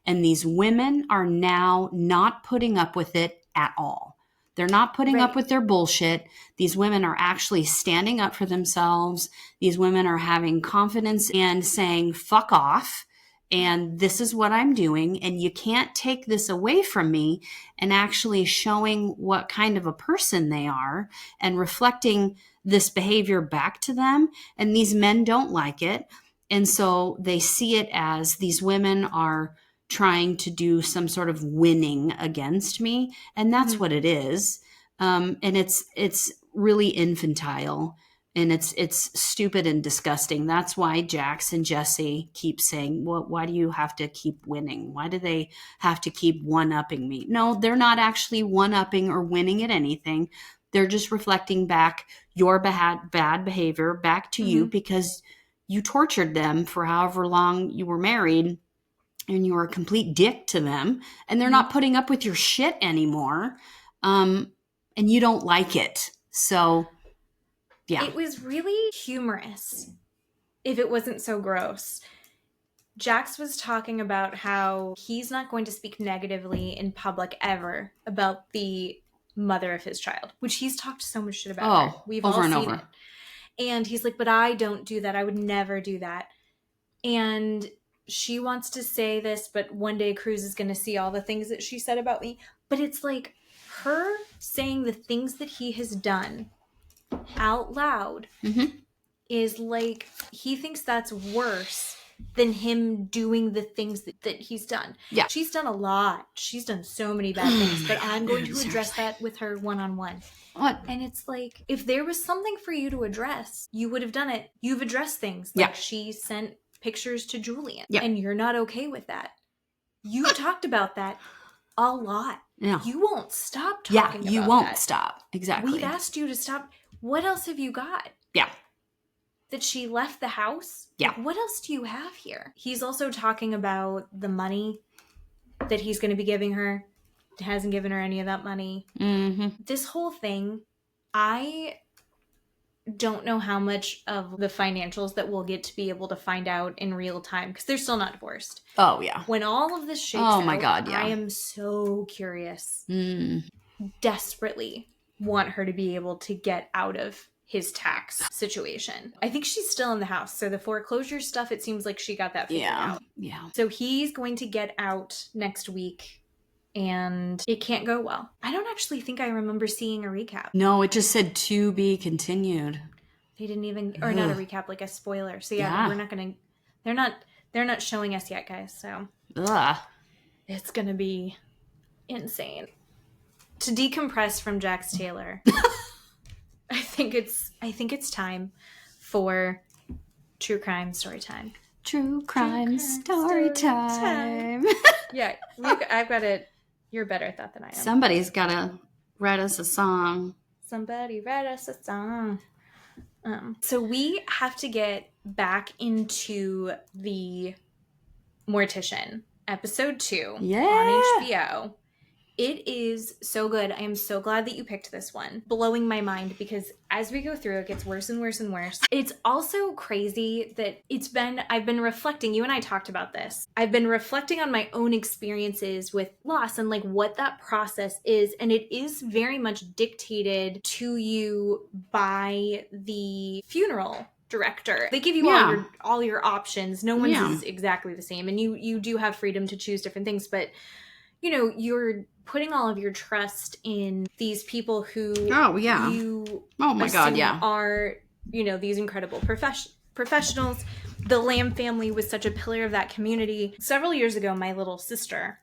And these women are now not putting up with it at all. They're not putting up with their bullshit. These women are actually standing up for themselves. These women are having confidence and saying, fuck off. And this is what I'm doing. And you can't take this away from me, and actually showing what kind of a person they are and reflecting this behavior back to them. And these men don't like it. And so they see it as these women are trying to do some sort of winning against me. And that's what it is. And it's really infantile, and it's stupid and disgusting. That's why Jax and Jesse keep saying, well, why do you have to keep winning? Why do they have to keep one-upping me? No, they're not actually one-upping or winning at anything. They're just reflecting back your bad behavior back to you, because you tortured them for however long you were married, and you were a complete dick to them, and they're not putting up with your shit anymore. And you don't like it. So, yeah. It was really humorous if it wasn't so gross. Jax was talking about how he's not going to speak negatively in public ever about the mother of his child, which he's talked so much shit about her. We've over all and seen over. It. And he's like, but I don't do that. I would never do that. And she wants to say this, but one day Cruz is going to see all the things that she said about me. But it's like her saying the things that he has done out loud is like, he thinks that's worse than him doing the things that he's done. Yeah. She's done a lot. She's done so many bad things, but I'm going to address that with her one-on-one. What? And it's like, if there was something for you to address, you would have done it. You've addressed things. Like she sent pictures to Julian, and you're not okay with that. You've talked about that a lot. Yeah. You won't stop talking about that. Yeah, you won't stop. Exactly. We've asked you to stop. What else have you got? Yeah. That she left the house? Yeah. Like, what else do you have here? He's also talking about the money that he's going to be giving her. Hasn't given her any of that money. Mm-hmm. This whole thing, I don't know how much of the financials that we'll get to be able to find out in real time, because they're still not divorced. Oh, yeah. When all of this shakes out, my God, yeah. I am so curious. Desperately want her to be able to get out of his tax situation. I think she's still in the house. So the foreclosure stuff, it seems like she got that figured out. Yeah. So he's going to get out next week, and it can't go well. I don't actually think I remember seeing a recap. No, it just said to be continued. They didn't even, or not a recap, like a spoiler. So we're not going to, they're not showing us yet, guys. So it's going to be insane. To decompress from Jax Taylor, I think it's time for true crime story time. True crime story time. Yeah, I've got it. You're better at that than I am. Somebody's got to write us a song. Somebody write us a song. So we have to get back into the Mortician, episode 2 on HBO. It is so good. I am so glad that you picked this one. Blowing my mind, because as we go through, it gets worse and worse and worse. It's also crazy that I've been reflecting, you and I talked about this. I've been reflecting on my own experiences with loss and like what that process is. And it is very much dictated to you by the funeral director. They give you all your options. No one's is exactly the same. And you do have freedom to choose different things, but you know, you're putting all of your trust in these people who you are, you know, these incredible professionals. The Lamb family was such a pillar of that community. Several years ago, my little sister,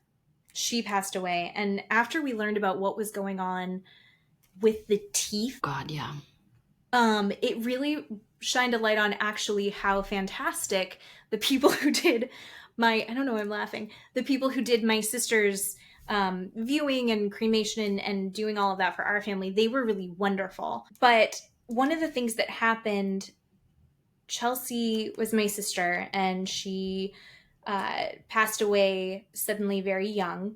she passed away. And after we learned about what was going on with the teeth, it really shined a light on actually how fantastic the people who did the people who did my sister's viewing and cremation and doing all of that for our family, they were really wonderful. But one of the things that happened, Chelsea was my sister, and she passed away suddenly very young.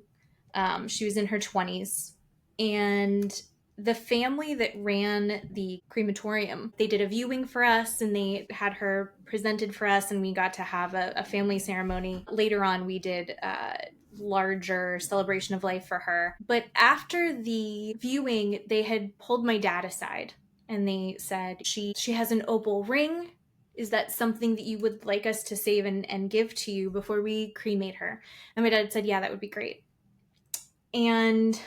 She was in her 20s. And the family that ran the crematorium, they did a viewing for us, and they had her presented for us, and we got to have a family ceremony. Later on, we did a larger celebration of life for her. But after the viewing, they had pulled my dad aside, and they said, she has an opal ring. Is that something that you would like us to save and give to you before we cremate her? And my dad said, yeah, that would be great. And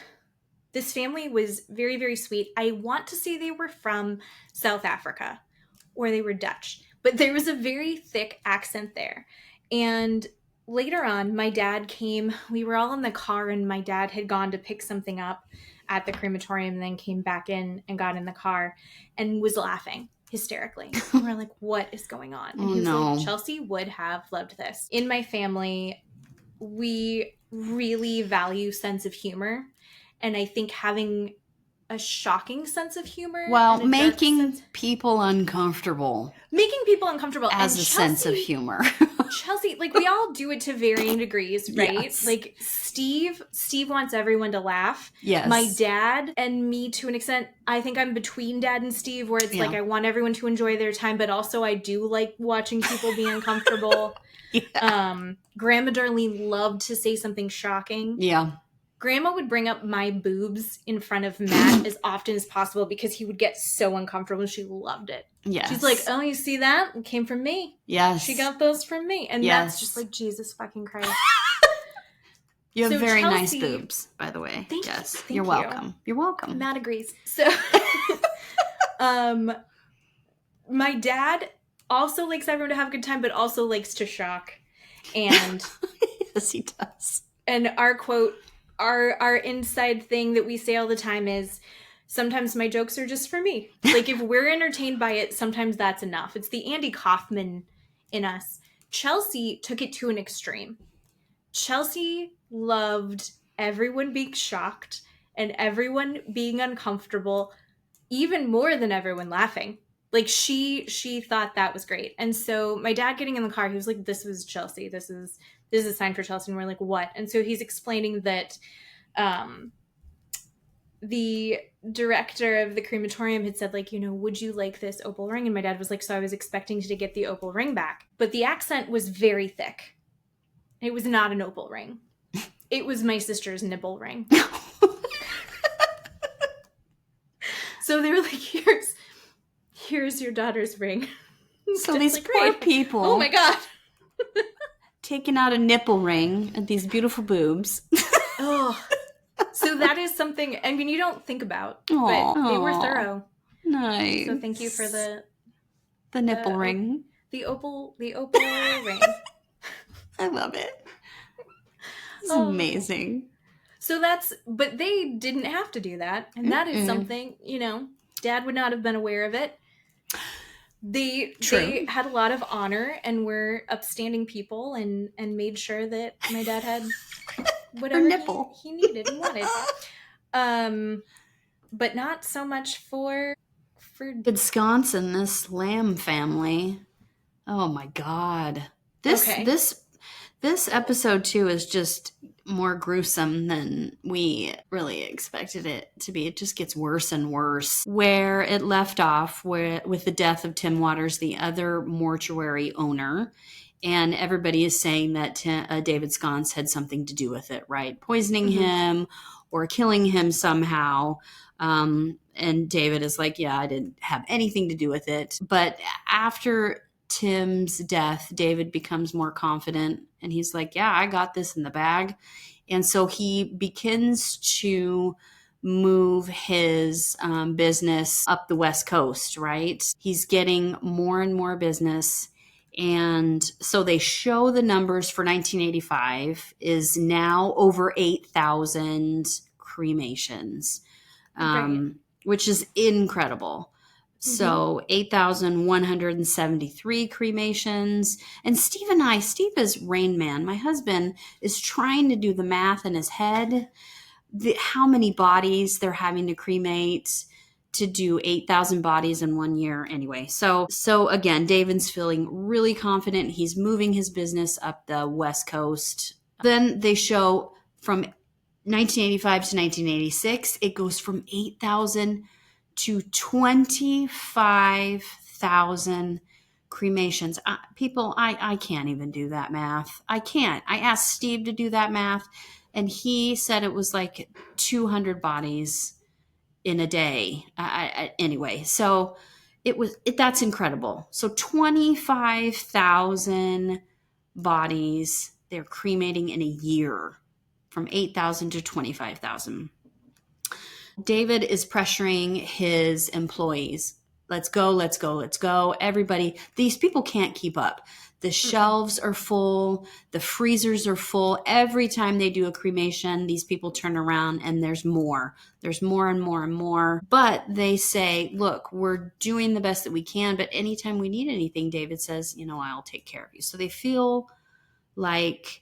this family was very, very sweet. I want to say they were from South Africa, or they were Dutch, but there was a very thick accent there. And later on, my dad came, we were all in the car, and my dad had gone to pick something up at the crematorium, and then came back in and got in the car and was laughing hysterically. And we're like, what is going on? And he was like, Chelsea would have loved this. In my family, we really value sense of humor. And I think having a shocking sense of humor. Well, making people uncomfortable. Making people uncomfortable. As a sense of humor. Chelsea, like, we all do it to varying degrees, right? Yes. Like, Steve wants everyone to laugh. Yes. My dad and me, to an extent, I think I'm between Dad and Steve, where it's like I want everyone to enjoy their time, but also I do like watching people be uncomfortable. Grandma Darlene loved to say something shocking. Yeah. Grandma would bring up my boobs in front of Matt as often as possible because he would get so uncomfortable, and she loved it. Yes. She's like, oh, you see that? It came from me. Yes. She got those from me. And Matt's just like, Jesus fucking Christ. You have very Chelsea, nice boobs, by the way. Thank you. You're welcome. You're welcome. Matt agrees. So, my dad also likes everyone to have a good time, but also likes to shock. And yes, he does. And our quote, our inside thing that we say all the time is, sometimes my jokes are just for me. Like, if we're entertained by it, sometimes that's enough. It's the Andy Kaufman in us. Chelsea took it to an extreme. Chelsea loved everyone being shocked and everyone being uncomfortable, even more than everyone laughing. Like, she thought that was great. And so my dad getting in the car, he was like, this was Chelsea. This is a sign for Chelsea. And we're like, what? And so he's explaining that the director of the crematorium had said, like, you know, would you like this opal ring? And my dad was like, so I was expecting to get the opal ring back. But the accent was very thick. It was not an opal ring. It was my sister's nipple ring. So they were like, here's your daughter's ring. So these like, poor people. Oh my God. Taking out a nipple ring at these beautiful boobs. Oh. So that is something, I mean, you don't think about, but they were thorough. Nice. So thank you for the nipple ring. The opal ring. I love it. It's amazing. So but they didn't have to do that. And that is something, you know, Dad would not have been aware of it. They had a lot of honor and were upstanding people and made sure that my dad had whatever he needed and wanted. But not so much for Wisconsin, this Lamb family. Oh my God. This episode too is just more gruesome than we really expected it to be. It just gets worse and worse. Where it left off with the death of Tim Waters, the other mortuary owner, and everybody is saying that David Sconce had something to do with it, right? Poisoning him or killing him somehow. And David is like, yeah, I didn't have anything to do with it. But after Tim's death, David becomes more confident and he's like, yeah, I got this in the bag. And so he begins to move his business up the West Coast, right? He's getting more and more business. And so they show the numbers for 1985 is now over 8,000 cremations, which is incredible. So 8,173 cremations. And Steve is Rain Man. My husband is trying to do the math in his head, how many bodies they're having to cremate to do 8,000 bodies in 1 year. Anyway, so again, David's feeling really confident. He's moving his business up the West Coast. Then they show from 1985 to 1986, it goes from 8,000 to 25,000 cremations. People, I can't even do that math. I can't. I asked Steve to do that math, and he said it was like 200 bodies in a day. Anyway, so that's incredible. So 25,000 bodies they're cremating in a year, from 8,000 to 25,000. David is pressuring his employees. Let's go, let's go, let's go. Everybody, these people can't keep up. The shelves are full. The freezers are full. Every time they do a cremation, these people turn around and there's more. There's more and more and more. But they say, look, we're doing the best that we can. But anytime we need anything, David says, I'll take care of you. So they feel like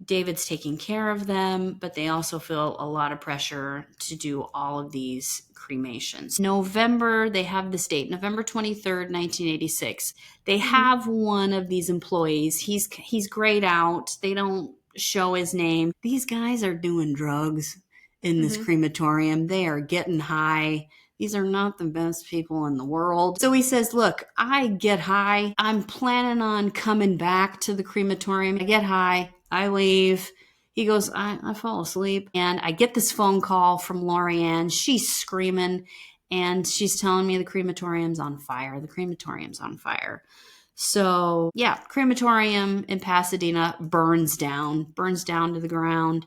David's taking care of them, but they also feel a lot of pressure to do all of these cremations. November, they have this date, November 23rd, 1986. They have one of these employees. He's grayed out. They don't show his name. These guys are doing drugs in this crematorium. They are getting high. These are not the best people in the world. So he says, look, I get high. I'm planning on coming back to the crematorium. I get high. I leave. He goes, I fall asleep. And I get this phone call from Lorianne. She's screaming and she's telling me the crematorium's on fire. The crematorium's on fire. So yeah, crematorium in Pasadena burns down to the ground.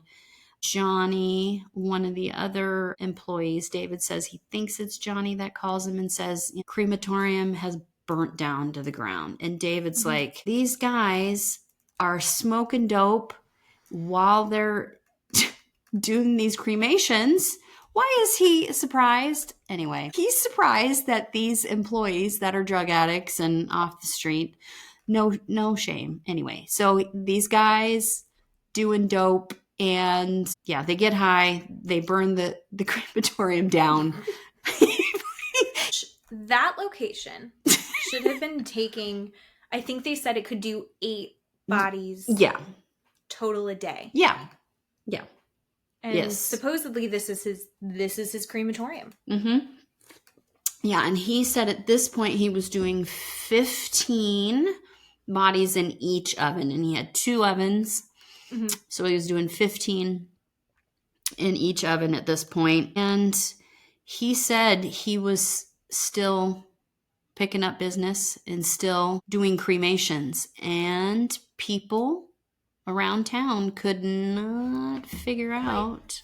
Johnny, one of the other employees, David says he thinks it's Johnny that calls him and says, crematorium has burnt down to the ground. And David's like, these guys are smoking dope while they're doing these cremations. Why is he surprised? Anyway, he's surprised that these employees that are drug addicts and off the street, no shame. Anyway, so these guys doing dope, and yeah, they get high. They burn the crematorium down. That location should have been taking, I think they said it could do 8 bodies total a day. Yeah. And supposedly this is his crematorium. Yeah, and he said at this point he was doing 15 bodies in each oven, and he had 2 ovens. So he was doing 15 in each oven at this point. And he said he was still picking up business and still doing cremations, and people around town could not figure it out.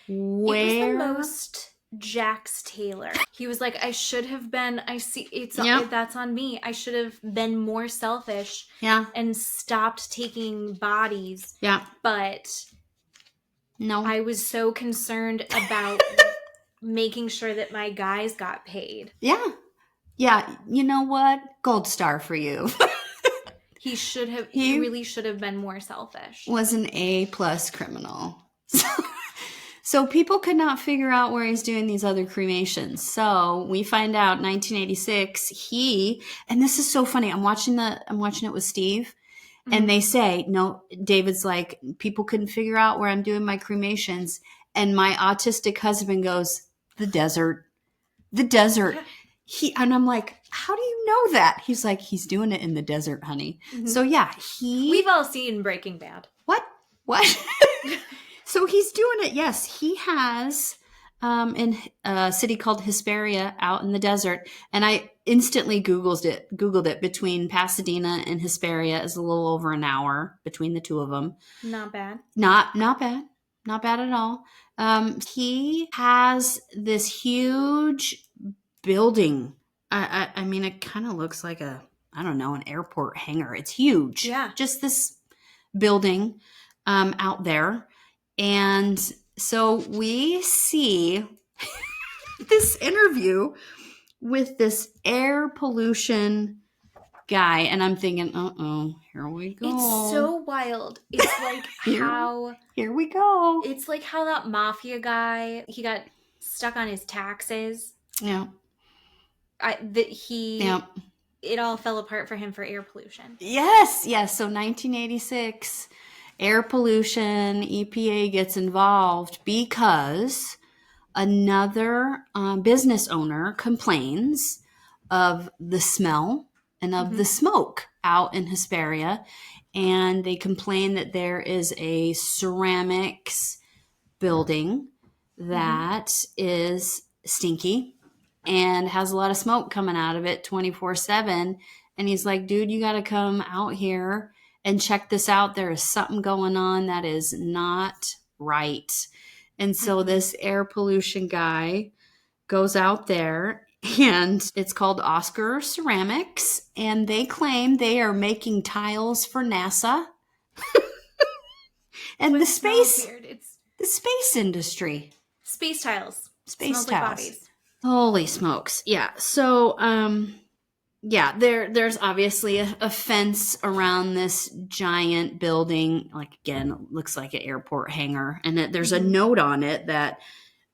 Where? It was the most Jax Taylor. He was like, I should have been, that's on me. I should have been more selfish and stopped taking bodies. Yeah. But no, I was so concerned about making sure that my guys got paid. Yeah. You know what? Gold star for you. He really should have been more selfish. Was an A+ criminal. So people could not figure out where he's doing these other cremations. So we find out 1986, and this is so funny. I'm watching it with Steve, and they say, no, David's like, people couldn't figure out where I'm doing my cremations. And my autistic husband goes, the desert. Yeah. And I'm like, how do you know that? He's like, he's doing it in the desert, honey. So yeah, we've all seen Breaking Bad. What? So he's doing it. Yes, he has in a city called Hesperia out in the desert. And I instantly Googled it. Between Pasadena and Hesperia is a little over an hour between the two of them. Not bad. Not bad. Not bad at all. He has this huge building. I mean, it kind of looks like an airport hangar. It's huge. Yeah. Just this building out there. And so we see this interview with this air pollution guy, and I'm thinking, here we go. It's so wild. It's like here we go. It's like how that mafia guy, he got stuck on his taxes. Yeah. It all fell apart for him for air pollution. Yes. So 1986, air pollution, EPA gets involved because another business owner complains of the smell and of the smoke out in Hesperia. And they complain that there is a ceramics building that is stinky and has a lot of smoke coming out of it 24/7. And he's like, dude, you got to come out here and check this out. There is something going on that is not right. And so this air pollution guy goes out there, and it's called Oscar Ceramics, and they claim they are making tiles for NASA and the space industry. Space tiles. Space Smells tiles. like bodies. Holy smokes. Yeah. So, there's obviously a fence around this giant building. Like, again, it looks like an airport hangar. And there's a note on it that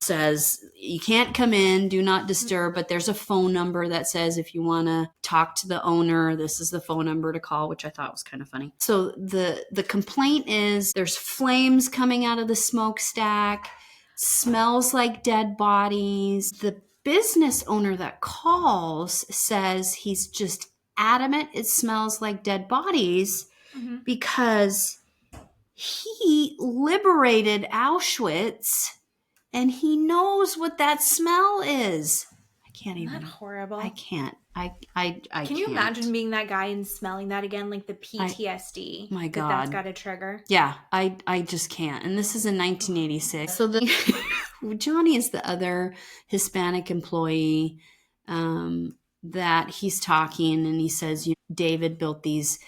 says, you can't come in, do not disturb. But there's a phone number that says, if you want to talk to the owner, this is the phone number to call, which I thought was kind of funny. So the complaint is there's flames coming out of the smokestack, smells like dead bodies. The business owner that calls says he's just adamant it smells like dead bodies because he liberated Auschwitz and he knows what that smell is. I can't even. Isn't that horrible? I can't. I Can you imagine being that guy and smelling that again? Like the PTSD. My God. That's got to trigger. Yeah, I just can't. And this is in 1986. So Johnny is the other Hispanic employee. that he's talking and he says, David built these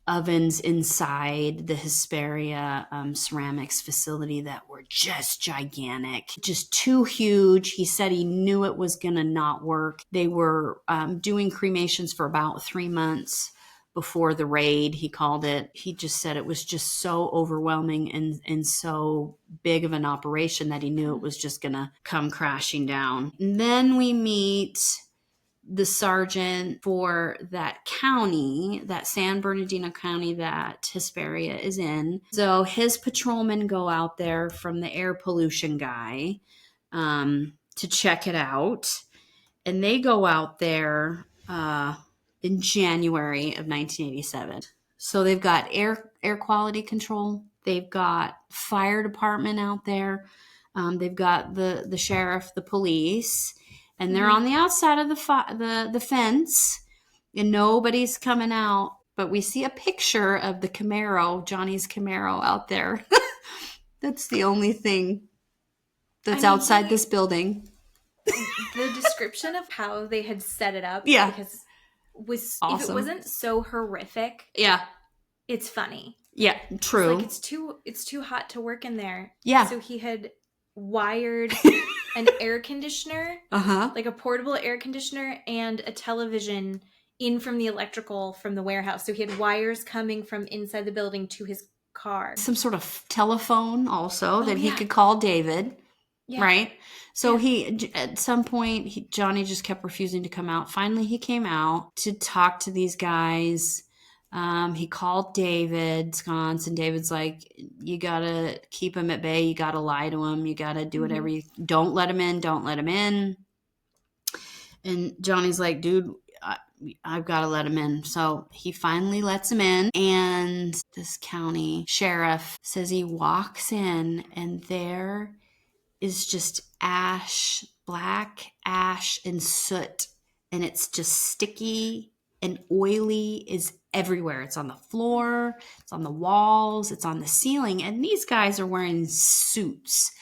ovens inside the Hesperia ceramics facility that were just gigantic, just too huge. He said he knew it was going to not work. They were doing cremations for about 3 months before the raid, he called it. He just said it was just so overwhelming and so big of an operation that he knew it was just going to come crashing down. And then we meet the sergeant for that county, that San Bernardino County that Hesperia is in. So his patrolmen go out there from the air pollution guy to check it out. And they go out there in January of 1987. So they've got air quality control. They've got fire department out there. They've got the sheriff, the police. And they're on the outside of the fence, and nobody's coming out. But we see a picture of the Camaro, Johnny's Camaro, out there. That's the only thing that's outside this building. The description of how they had set it up, because was awesome. If it wasn't so horrific, it's funny. Yeah, true. It's like it's too hot to work in there. Yeah. So he had wired an air conditioner, like a portable air conditioner, and a television in from the electrical from the warehouse. So he had wires coming from inside the building to his car. Some sort of telephone also that he could call David, right? So he, at some point, Johnny just kept refusing to come out. Finally, he came out to talk to these guys. He called David Sconce, and David's like, you gotta keep him at bay. You gotta lie to him. You gotta do whatever don't let him in. Don't let him in. And Johnny's like, dude, I've got to let him in. So he finally lets him in. And this county sheriff says he walks in, and there is just ash, black ash and soot. And it's just sticky and oily is everywhere. It's on the floor, it's on the walls, it's on the ceiling. And these guys are wearing suits.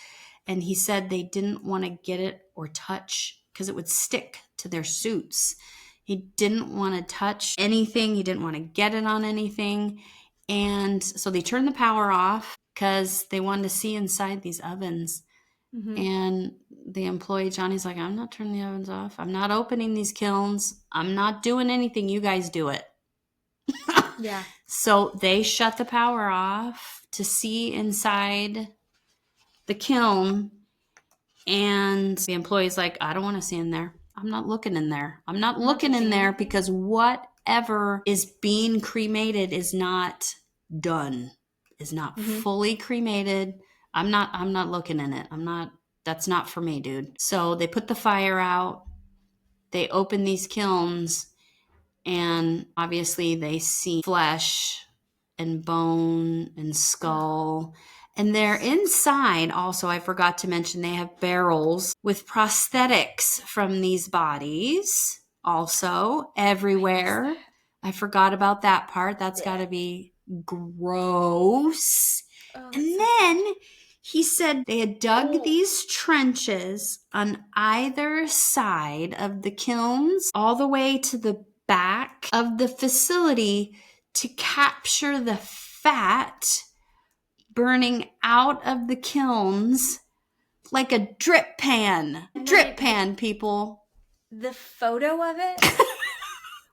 And he said they didn't want to get it or touch because it would stick to their suits. He didn't want to touch anything. He didn't want to get it on anything. And so they turned the power off because they wanted to see inside these ovens. And the employee, Johnny's like, I'm not turning the ovens off. I'm not opening these kilns. I'm not doing anything. You guys do it. Yeah. So they shut the power off to see inside the kiln. And the employee's like, I don't want to see in there. I'm not looking in there. I'm not looking in there because whatever is being cremated is not done, is not fully cremated. I'm not looking in it. That's not for me, dude. So they put the fire out. They open these kilns, and obviously they see flesh and bone and skull. And they're inside also, I forgot to mention, they have barrels with prosthetics from these bodies also everywhere. I forgot about that part. That's got to be gross. And then he said they had dug these trenches on either side of the kilns all the way to the back of the facility to capture the fat burning out of the kilns like a drip pan. Drip pan, people. The photo of it,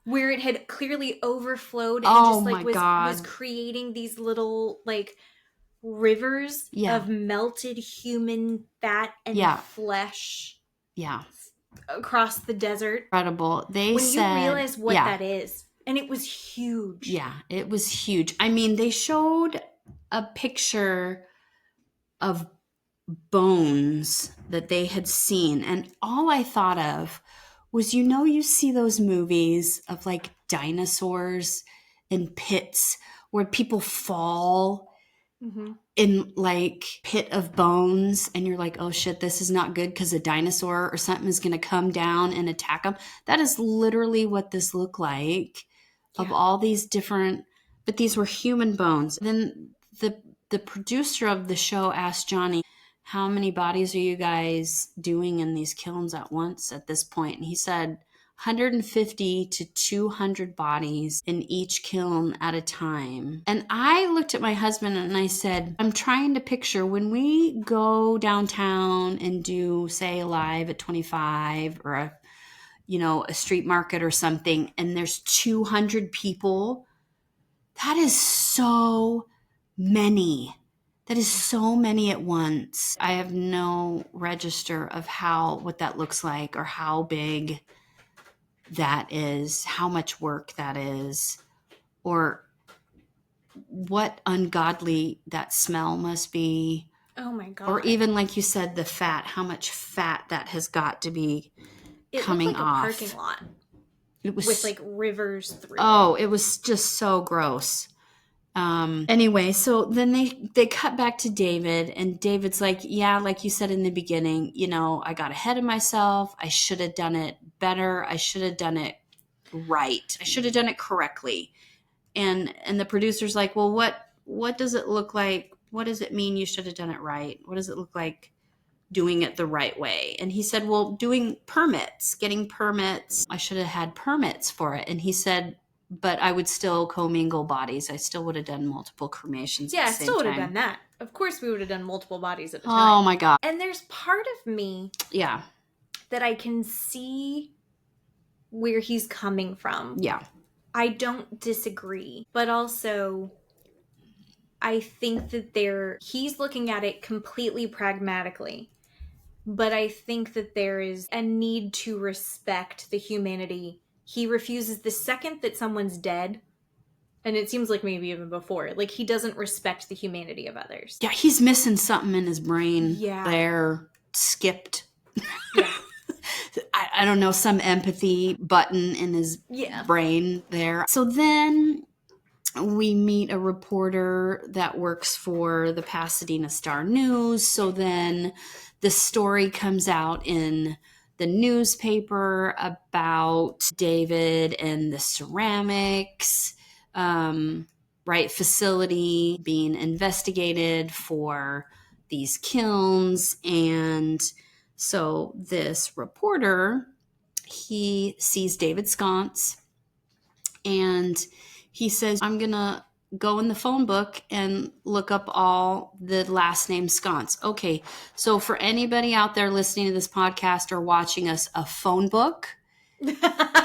where it had clearly overflowed and was creating these little rivers of melted human fat and flesh across the desert. Incredible. When you realize what that is. And it was huge. Yeah, it was huge. I mean, they showed a picture of bones that they had seen, and all I thought of was, you see those movies of dinosaurs in pits where people fall in pit of bones, and you're like, oh shit, this is not good because a dinosaur or something is going to come down and attack them. That is literally what this looked like, of all these different, but these were human bones. Then the producer of the show asked Johnny, how many bodies are you guys doing in these kilns at once at this point? And he said, 150 to 200 bodies in each kiln at a time. And I looked at my husband and I said, I'm trying to picture when we go downtown and do, say, Live at 25 or a street market or something, and there's 200 people. That is so many. That is so many at once. I have no register of what that looks like or how big that is, how much work that is, or what ungodly that smell must be. Oh my God. Or even, like you said, the fat, how much fat that has got to be coming off. It looked like a parking lot. It was with like rivers through it was just so gross. Anyway, so then they cut back to David, and David's like, yeah, like you said in the beginning, I got ahead of myself. I should have done it better. I should have done it right. I should have done it correctly. And the producer's like, well, what does it look like? What does it mean you should have done it right? What does it look like doing it the right way? And he said, well, getting permits. I should have had permits for it. And he said, but I would still commingle bodies. I still would have done multiple cremations. Yeah, I still would have done that. Of course, we would have done multiple bodies at a time. Oh my God. And there's part of me that I can see where he's coming from. Yeah. I don't disagree. But also, I think that he's looking at it completely pragmatically. But I think that there is a need to respect the humanity. He refuses the second that someone's dead, and it seems like maybe even before, like he doesn't respect the humanity of others. Yeah, he's missing something in his brain. Yeah. There, skipped. Yeah. I don't know, some empathy button in his brain there. So then we meet a reporter that works for the Pasadena Star-News. So then the story comes out in the newspaper about David and the ceramics, facility being investigated for these kilns. And so this reporter, he sees David Sconce and he says, I'm going to go in the phone book and look up all the last name Sconce. Okay, so for anybody out there listening to this podcast or watching us, a phone book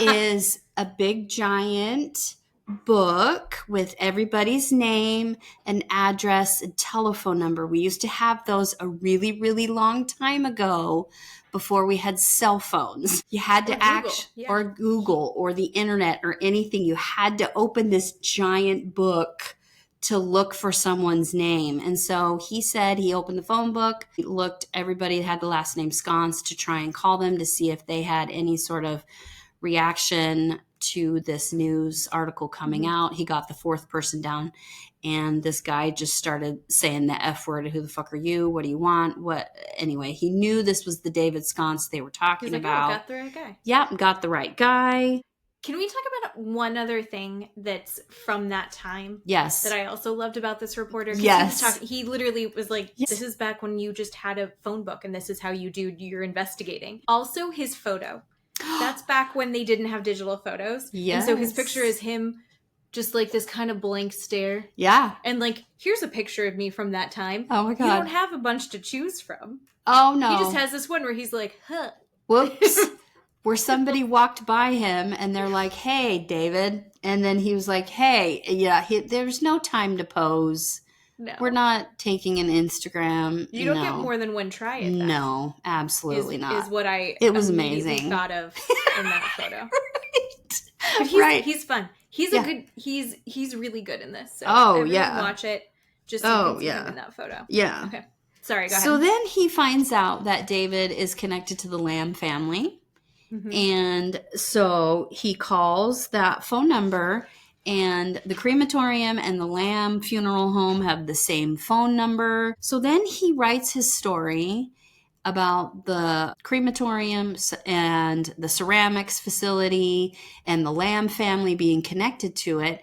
is a big giant book with everybody's name and address and telephone number. We used to have those a really, really long time ago before we had cell phones. You had to or Google or the internet or anything. You had to open this giant book to look for someone's name. And so he said he opened the phone book, he looked, everybody had the last name Sconce to try and call them to see if they had any sort of reaction to this news article coming out. He got the fourth person down, and this guy just started saying the F word. Who the fuck are you? What do you want? What? Anyway, he knew this was the David Sconce they were talking about. Got the right guy. Yeah, got the right guy. Can we talk about one other thing that's from that time? Yes. That I also loved about this reporter? Yes. He literally was like, this is back when you just had a phone book and this is how you do your investigating. Also, his photo. That's back when they didn't have digital photos. Yes. And so his picture is him just like this kind of blank stare. Yeah. And like, here's a picture of me from that time. Oh my God. You don't have a bunch to choose from. Oh no. He just has this one where he's like, huh. Whoops. Where somebody walked by him and they're like, hey, David. And then he was like, hey, there's no time to pose. No. We're not taking an Instagram. You don't get more than one try at that. No, absolutely not. Is what it was amazing. Thought of in that photo. Right. But he's fun. He's he's really good in this. So watch it just so you can see him in that photo. Yeah. Okay. Sorry, go ahead. So then he finds out that David is connected to the Lamb family. Mm-hmm. And so he calls that phone number, and the crematorium and the Lamb funeral home have the same phone number. So then he writes his story about the crematorium and the ceramics facility and the Lamb family being connected to it.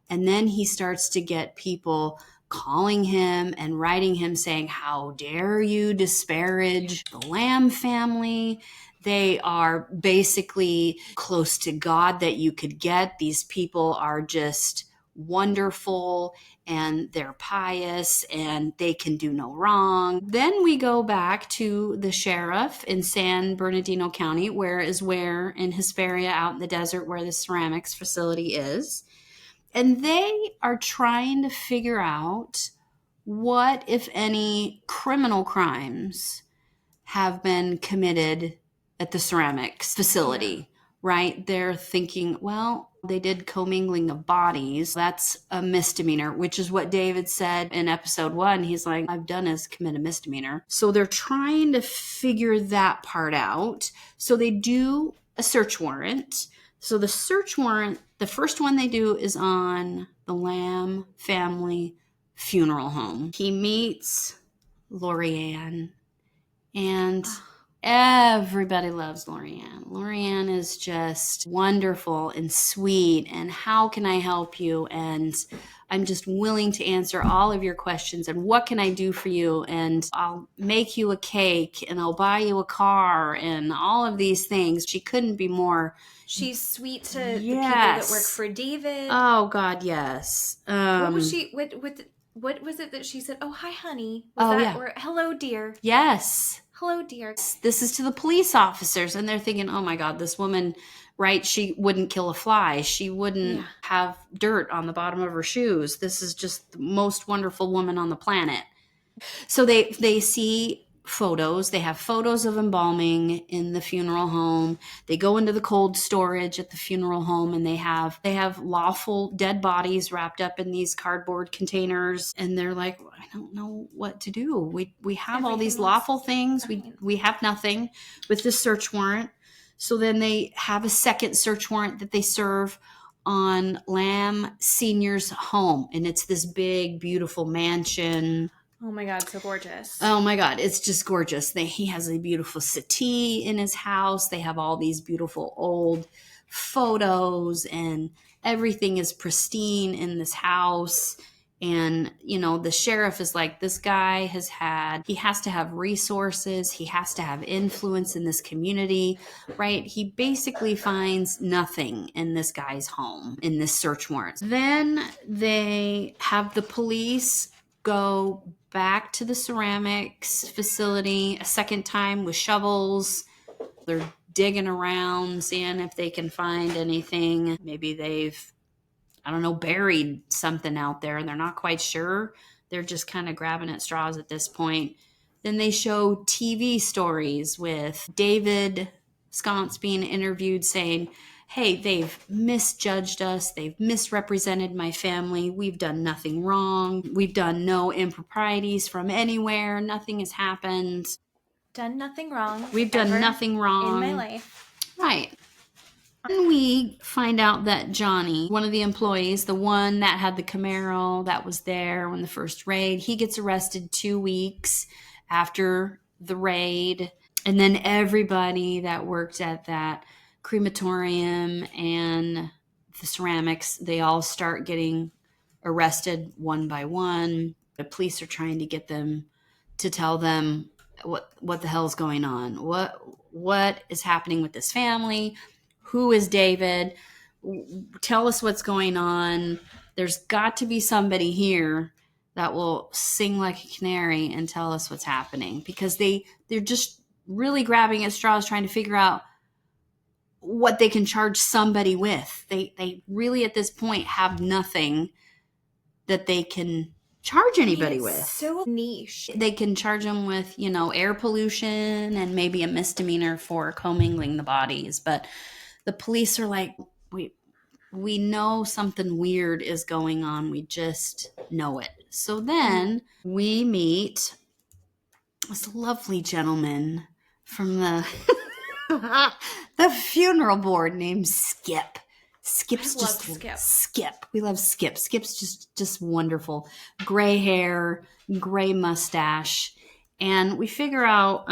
And then he starts to get people calling him and writing him saying, how dare you disparage the Lamb family? They are basically close to God that you could get. These people are just wonderful and they're pious and they can do no wrong. Then we go back to the sheriff in San Bernardino County, where in Hesperia out in the desert where the ceramics facility is. And they are trying to figure out what, if any, criminal crimes have been committed at the ceramics facility, right? They're thinking, well, they did commingling of bodies. That's a misdemeanor, which is what David said in episode 1. He's like, I've done is commit a misdemeanor. So they're trying to figure that part out. So they do a search warrant. So the search warrant, the first one they do is on the Lamb family funeral home. He meets Lorianne, and everybody loves Lorianne. Lorianne is just wonderful and sweet. And how can I help you? And I'm just willing to answer all of your questions. And what can I do for you? And I'll make you a cake and I'll buy you a car and all of these things. She couldn't be more. She's sweet to the people that work for David. Oh God, yes. What was she? What was it that she said? Oh, hi, honey. Or hello, dear. Yes. Hello, dear. This is to the police officers, and they're thinking, oh my God, this woman, right? She wouldn't kill a fly. She wouldn't have dirt on the bottom of her shoes. This is just the most wonderful woman on the planet. So they see photos. They have photos of embalming in the funeral home. They go into the cold storage at the funeral home, and they have lawful dead bodies wrapped up in these cardboard containers. And they're like, I don't know what to do. We have all these lawful things. We have nothing with this search warrant. So then they have a second search warrant that they serve on Lamb Senior's home. And it's this big, beautiful mansion. Oh my God, so gorgeous. Oh my God, it's just gorgeous. He has a beautiful settee in his house. They have all these beautiful old photos and everything is pristine in this house. And, the sheriff is like, this guy he has to have resources. He has to have influence in this community, right? He basically finds nothing in this guy's home in this search warrant. Then they have the police go back to the ceramics facility a second time with shovels. They're digging around, seeing if they can find anything. Maybe they've, buried something out there and they're not quite sure. They're just kind of grabbing at straws at this point. Then they show TV stories with David Sconce being interviewed saying, hey, they've misjudged us. They've misrepresented my family. We've done nothing wrong. We've done no improprieties from anywhere. Nothing has happened. Done nothing wrong. We've done nothing wrong. In my life. Right. And we find out that Johnny, one of the employees, the one that had the Camaro that was there when the first raid, he gets arrested 2 weeks after the raid. And then everybody that worked at that crematorium and the ceramics, they all start getting arrested one by one. The police are trying to get them to tell them what the hell's going on. What is happening with this family? Who is David? Tell us what's going on. There's got to be somebody here that will sing like a canary and tell us what's happening, because they're just really grabbing at straws trying to figure out what they can charge somebody with. They really at this point have nothing that they can charge anybody with. So niche. They can charge them with, air pollution and maybe a misdemeanor for commingling the bodies. But the police are like, we know something weird is going on. We just know it. So then we meet this lovely gentleman from the the funeral board named Skip. Skip's just Skip. We love Skip. Skip's just wonderful. Gray hair, gray mustache. And we figure out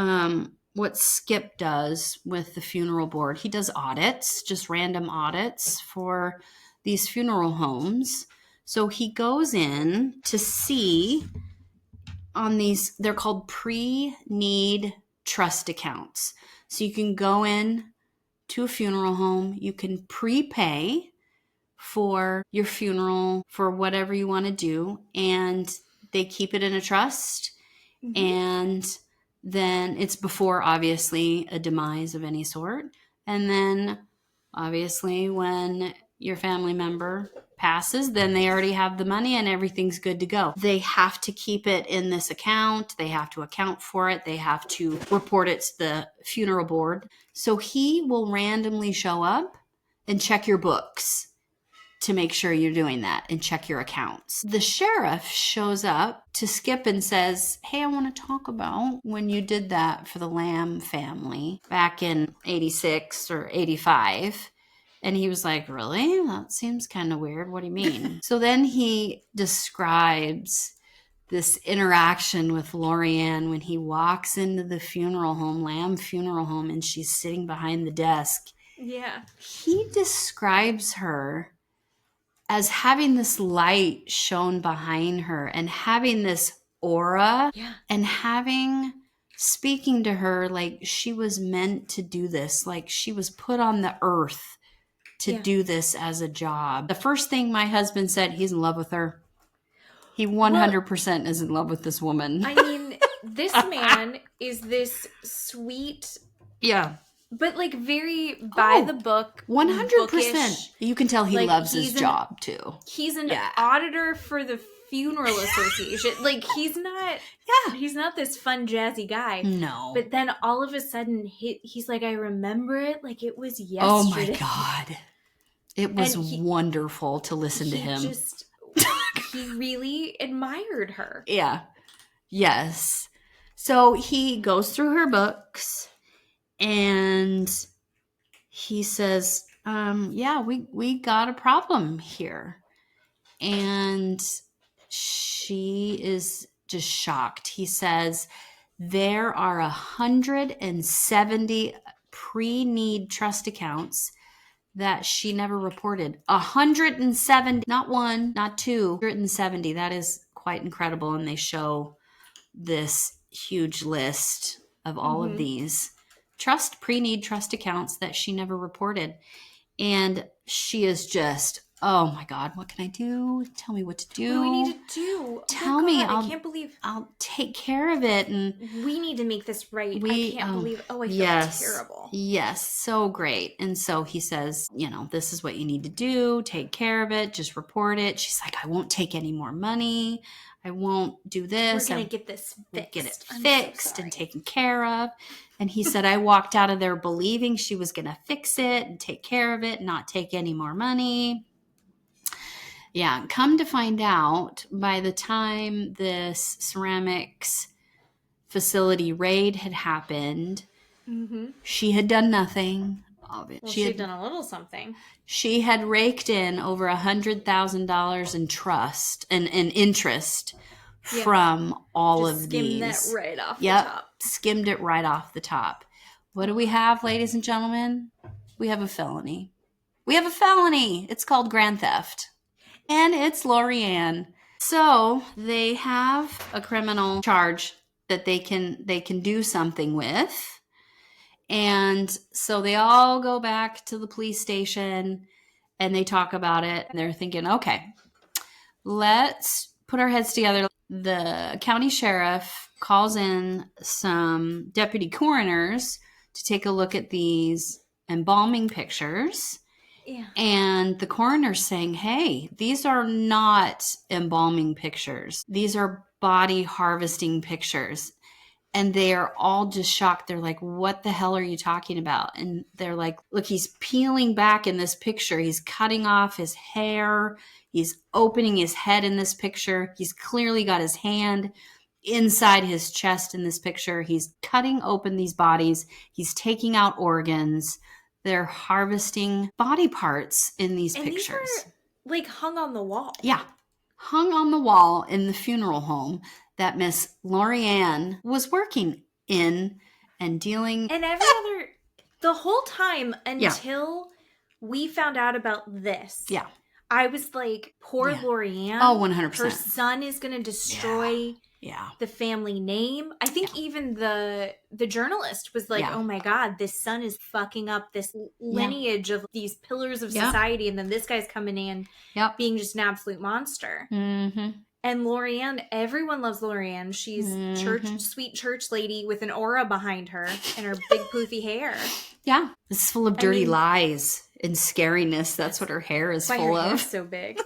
what Skip does with the funeral board. He does audits, just random audits for these funeral homes. So he goes in to see on these, they're called pre-need trust accounts. So you can go in to a funeral home. You can prepay for your funeral, for whatever you want to do. And they keep it in a trust. Mm-hmm. And then it's before, obviously, a demise of any sort. And then, obviously, when your family member passes, then they already have the money and everything's good to go. They have to keep it in this account. They have to account for it. They have to report it to the funeral board. So he will randomly show up and check your books to make sure you're doing that and check your accounts. The sheriff shows up to Skip and says, hey, I want to talk about when you did that for the Lamb family back in 86 or 85. And he was like, really? That seems kind of weird. What do you mean? So then he describes this interaction with Lorianne when he walks into the funeral home, Lamb funeral home, and she's sitting behind the desk. Yeah. He describes her as having this light shone behind her and having this aura and speaking to her like she was meant to do this, like she was put on the earth to do this as a job. The first thing my husband said, he's in love with her. He 100% is in love with this woman. I mean, this man is this sweet... Yeah. But, like, very by the book. 100%. Bookish. You can tell he loves his job, too. He's an auditor for the funeral association. Like, he's not this fun, jazzy guy. No. But then all of a sudden, he's like, I remember it like it was yesterday. Oh, my God. It was wonderful to listen to him. He really admired her. Yeah. Yes. So he goes through her books. And he says, we got a problem here. And she is just shocked. He says, there are 170 pre-need trust accounts that she never reported. 170, not one, not two, 170. That is quite incredible. And they show this huge list of all of these pre-need trust accounts that she never reported. And she is just, oh my God, what can I do? Tell me what to do. What do we need to do? Tell me. I can't believe. I'll take care of it. And we need to make this right. I can't believe. Oh, I feel terrible. Yes. So great. And so he says, this is what you need to do. Take care of it. Just report it. She's like, I won't take any more money. I won't do this. We're going to get this fixed. Get it fixed and taken care of. And he said, I walked out of there believing she was going to fix it and take care of it and not take any more money. Yeah. Come to find out, by the time this ceramics facility raid had happened, she had done nothing of it. Well, she had done a little something. She had raked in over $100,000 in trust and interest from all of these. Skimmed that right off the top. Skimmed it right off the top. What do we have, ladies and gentlemen? We have a felony. It's called grand theft. And it's Lorianne. So they have a criminal charge that they can do something with. And so they all go back to the police station and they talk about it. And they're thinking, okay, let's put our heads together. The county sheriff calls in some deputy coroners to take a look at these embalming pictures. Yeah. And the coroner's saying, hey, these are not embalming pictures. These are body harvesting pictures. And they are all just shocked. They're like, what the hell are you talking about? And they're like, look, he's peeling back in this picture. He's cutting off his hair. He's opening his head in this picture. He's clearly got his hand inside his chest in this picture. He's cutting open these bodies. He's taking out organs. They're harvesting body parts in these pictures. These are, like, hung on the wall. Yeah. Hung on the wall in the funeral home that Miss Lorianne was working in and dealing. And the whole time until we found out about this. Yeah. I was like, poor Lorianne. Oh, 100%. Her son is going to destroy the family name. I think even the journalist was like, oh my God, this son is fucking up this lineage of these pillars of society. And then this guy's coming in being just an absolute monster. Mm-hmm. And Lorianne, everyone loves Lorianne. She's sweet church lady with an aura behind her and her big poofy hair. Yeah. It's full of dirty lies and scariness. That's what her hair is full of. Hair's so big.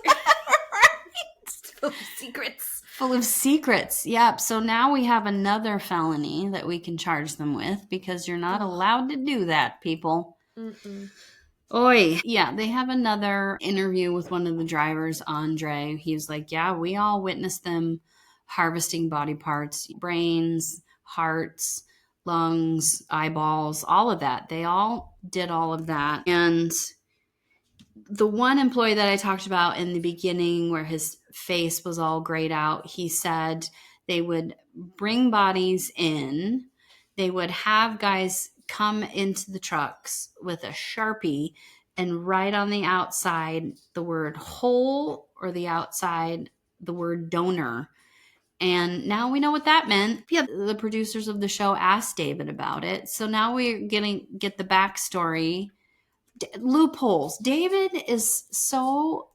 It's full of secrets. Full of secrets. Yep. So now we have another felony that we can charge them with because you're not allowed to do that, people. Mm-mm. Oi. Yeah, they have another interview with one of the drivers, Andre. He's like, yeah, we all witnessed them harvesting body parts, brains, hearts, lungs, eyeballs, all of that. They all did all of that. And the one employee that I talked about in the beginning where his face was all grayed out, he said they would bring bodies in. They would have guys come into the trucks with a Sharpie and write on the outside the word whole or the outside the word donor. And now we know what that meant. Yeah, the producers of the show asked David about it. So now we're get the backstory. Loopholes. David is so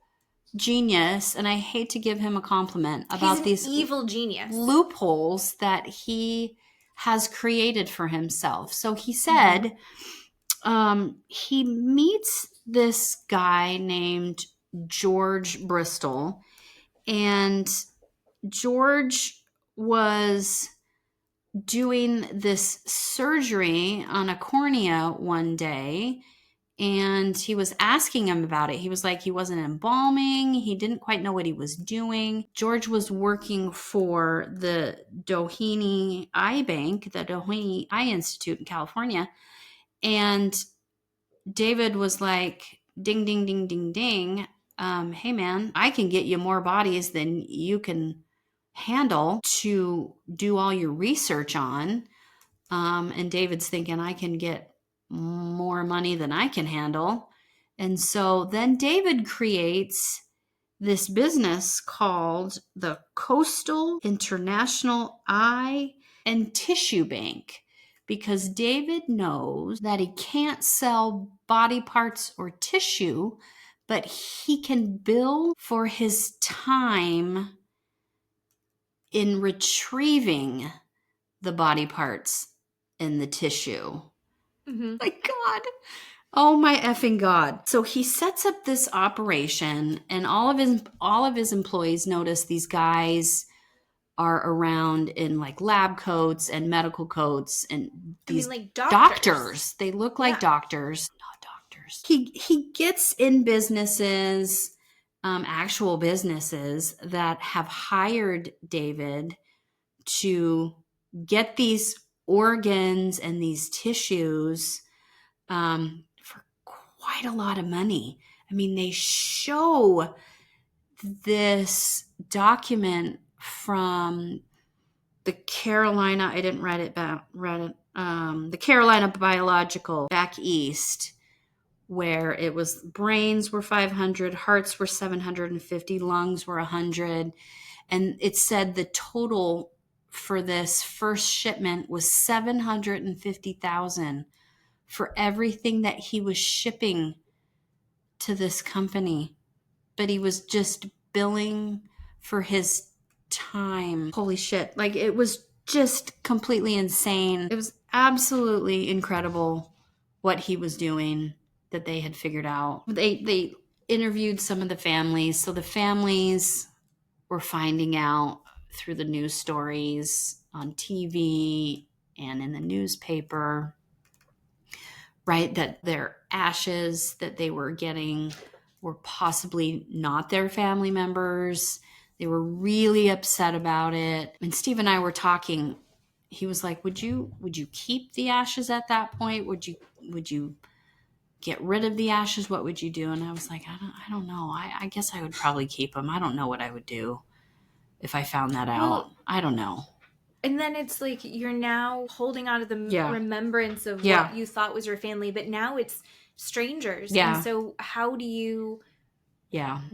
genius, and I hate to give him a compliment about these evil genius loopholes that he has created for himself. So he said he meets this guy named George Bristol, and George was doing this surgery on a cornea one day, and he was asking him about it. He was like, he wasn't embalming. He didn't quite know what he was doing. George was working for the Doheny Eye Bank, the Doheny Eye Institute in California. And David was like, ding, ding, ding, ding, ding. Hey, man, I can get you more bodies than you can handle to do all your research on. And David's thinking, I can get more money than I can handle. And so then David creates this business called the Coastal International Eye and Tissue Bank, because David knows that he can't sell body parts or tissue, but he can bill for his time in retrieving the body parts and the tissue. Mm-hmm. My God. Oh my effing God. So he sets up this operation, and all of his employees notice these guys are around in like lab coats and medical coats, and these like doctors. They look like doctors, not doctors. He gets in businesses, actual businesses that have hired David to get these organs and these tissues for quite a lot of money. I mean, they show this document from the Carolina, I didn't write it down, the Carolina Biological back east, where it was brains were 500, hearts were 750, lungs were 100. And it said the total for this first shipment was $750,000 for everything that he was shipping to this company. But he was just billing for his time. Holy shit. Like, it was just completely insane. It was absolutely incredible what he was doing that they had figured out. They interviewed some of the families. So the families were finding out through the news stories on TV and in the newspaper, right, that their ashes that they were getting were possibly not their family members. They were really upset about it. And Steve and I were talking. He was like, would you keep the ashes at that point? Would you get rid of the ashes? What would you do? And I was like, I don't know. I guess I would probably keep them. I don't know what I would do if I found that out. Well, I don't know. And then it's like you're now holding on to the remembrance of what you thought was your family, but now it's strangers. Yeah. And so how do you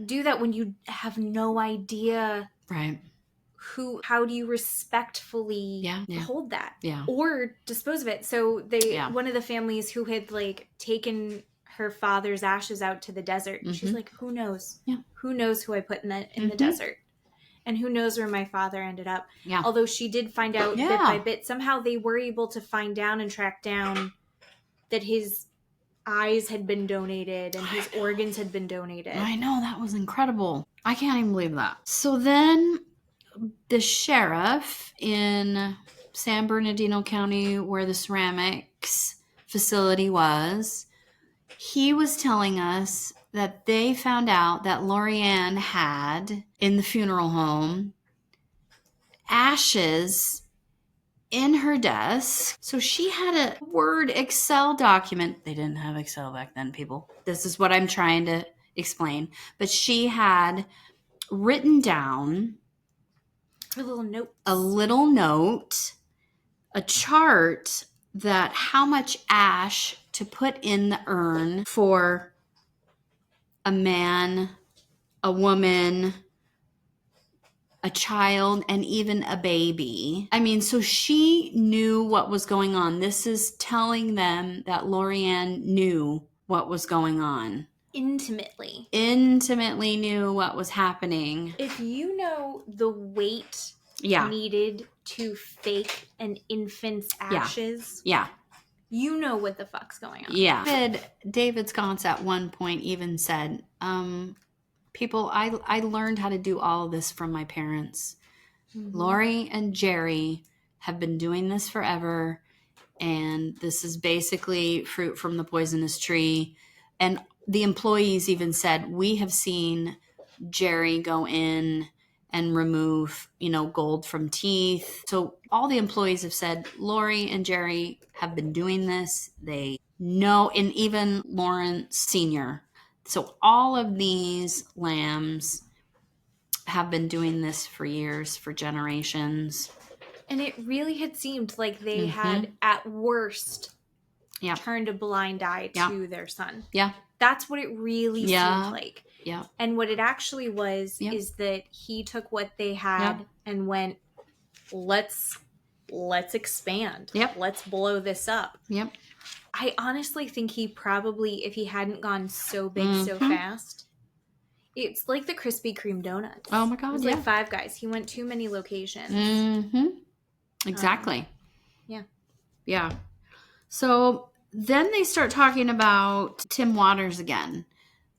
do that when you have no idea? Right. how do you respectfully hold that or dispose of it? So one of the families who had like taken her father's ashes out to the desert, she's like, who knows? Who knows who I put in the desert? And who knows where my father ended up? Although she did find out bit by bit, somehow they were able to find down and track down that his eyes had been donated and his organs had been donated. I know, that was incredible. I can't even believe that. So then the sheriff in San Bernardino County, where the ceramics facility was, he was telling us that they found out that Lorianne had, in the funeral home, ashes in her desk. So she had a Word Excel document. They didn't have Excel back then, people. This is what I'm trying to explain. But she had written down her little note, a chart that how much ash to put in the urn for a man, a woman, a child, and even a baby. I mean, so she knew what was going on. This is telling them that Lorianne knew what was going on. Intimately knew what was happening. If you know the weight needed to fake an infant's ashes, you know what the fuck's going on. Yeah. David Sconce at one point even said, people, I learned how to do all of this from my parents. Lori and Jerry have been doing this forever, and this is basically fruit from the poisonous tree. And the employees even said, we have seen Jerry go in and remove, gold from teeth. So all the employees have said, Lori and Jerry have been doing this. They know, and even Lawrence Sr. So all of these lambs have been doing this for years, for generations. And it really had seemed like they had, at worst, turned a blind eye to their son. Yeah. That's what it really seemed like. Yeah. And what it actually was is that he took what they had and went, let's expand. Yep. Let's blow this up. Yep. I honestly think he probably, if he hadn't gone so big so fast, it's like the Krispy Kreme donuts. Oh my God, it was like Five Guys. He went too many locations. Exactly. Yeah. So then they start talking about Tim Waters again.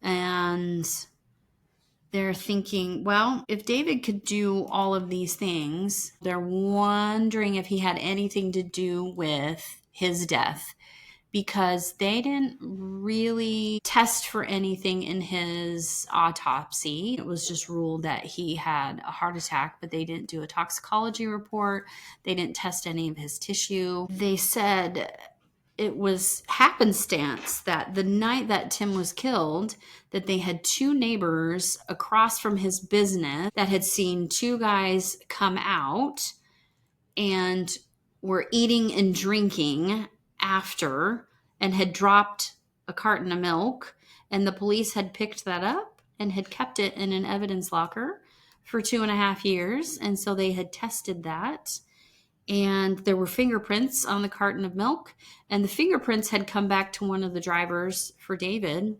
And they're thinking, well, if David could do all of these things, they're wondering if he had anything to do with his death, because they didn't really test for anything in his autopsy. It was just ruled that he had a heart attack, but they didn't do a toxicology report. They didn't test any of his tissue. They said it was happenstance that the night that Tim was killed, that they had two neighbors across from his business that had seen two guys come out and were eating and drinking after, and had dropped a carton of milk, and the police had picked that up and had kept it in an evidence locker for 2.5 years. And so they had tested that, and there were fingerprints on the carton of milk, and the fingerprints had come back to one of the drivers for David.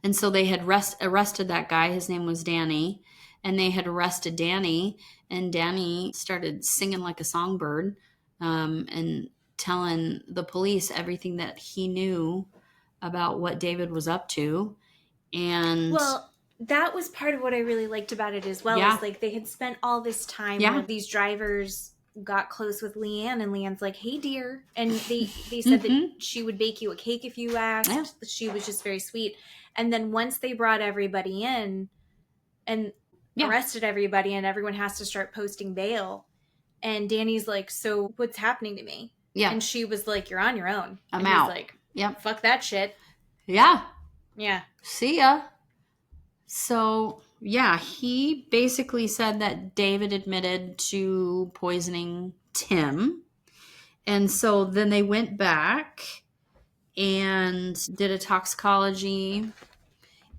And so they had arrested that guy. His name was Danny, and they had arrested Danny, and Danny started singing like a songbird, and telling the police everything that he knew about what David was up to. And well, that was part of what I really liked about it as well. Is like they had spent all this time where these drivers got close with Leanne, and Leanne's like, hey dear, and they said that she would bake you a cake if you asked. She was just very sweet. And then once they brought everybody in and arrested everybody, and everyone has to start posting bail, and Danny's like, so what's happening to me? Yeah. And she was like, you're on your own. I'm out. He's like, fuck that shit. Yeah. Yeah. See ya. So, he basically said that David admitted to poisoning Tim. And so then they went back and did a toxicology.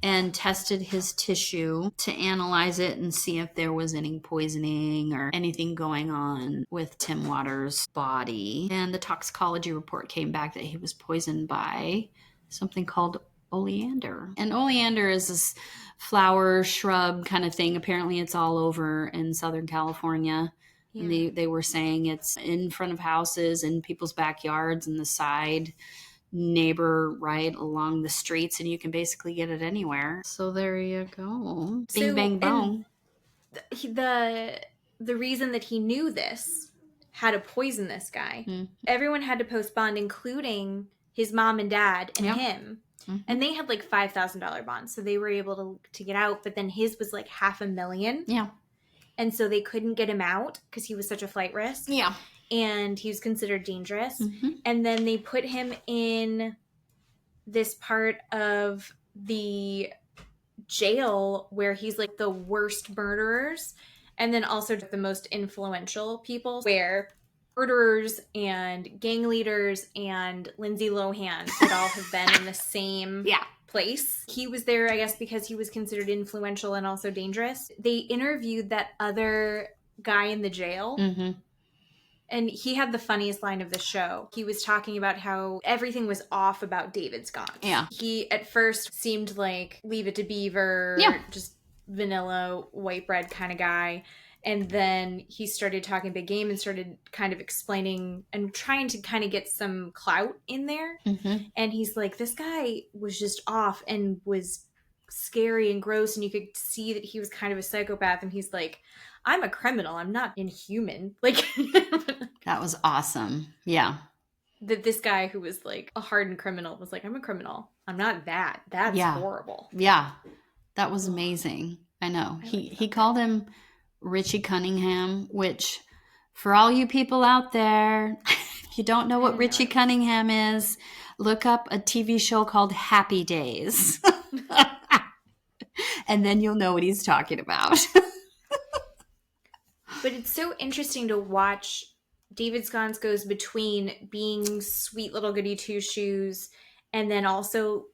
and tested his tissue to analyze it and see if there was any poisoning or anything going on with Tim Waters' body. And the toxicology report came back that he was poisoned by something called oleander. And oleander is this flower shrub kind of thing. Apparently it's all over in Southern California. Yeah. And they were saying it's in front of houses, in people's backyards, and the side neighbor right along the streets, and you can basically get it anywhere. So there you go. Bing, bang, boom. The reason that he knew this, how to poison this guy, everyone had to post bond, including his mom and dad and him. Mm-hmm. And they had like $5,000 bonds, so they were able to get out. But then his was like $500,000. Yeah. And so they couldn't get him out because he was such a flight risk. Yeah. And he was considered dangerous. Mm-hmm. And then they put him in this part of the jail where he's like the worst murderers. And then also the most influential people, where murderers and gang leaders and Lindsay Lohan would all have been in the same place. He was there, I guess, because he was considered influential and also dangerous. They interviewed that other guy in the jail. Mm-hmm. And he had the funniest line of the show. He was talking about how everything was off about David Scott. Yeah. He at first seemed like Leave It to Beaver, just vanilla white bread kind of guy. And then he started talking big game and started kind of explaining and trying to kind of get some clout in there. Mm-hmm. And he's like, this guy was just off and was scary and gross. And you could see that he was kind of a psychopath. And he's like, I'm a criminal. I'm not inhuman. Like, that was awesome. Yeah. That this guy who was like a hardened criminal was like, I'm a criminal. I'm not that. That's horrible. Yeah. That was amazing. I know. He called him Richie Cunningham, which for all you people out there, if you don't know what Richie Cunningham is, look up a TV show called Happy Days. And then you'll know what he's talking about. But it's so interesting to watch. David Scones goes between being sweet little goody two-shoes and then also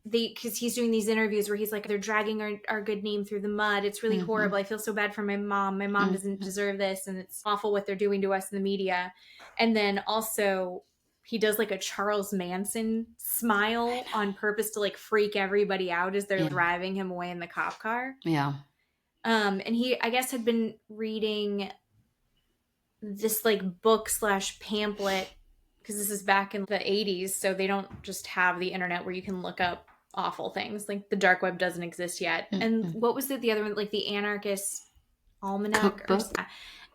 because he's doing these interviews where he's like, they're dragging our good name through the mud. It's really horrible. I feel so bad for my mom. My mom doesn't deserve this. And it's awful what they're doing to us in the media. And then also he does like a Charles Manson smile on purpose to like freak everybody out as they're driving him away in the cop car. Yeah. And he, I guess, had been reading this like book / pamphlet, because this is back in the 80s. So they don't just have the internet where you can look up awful things. Like the dark web doesn't exist yet. Mm-hmm. And what was it? The other one, like the Anarchist Almanac.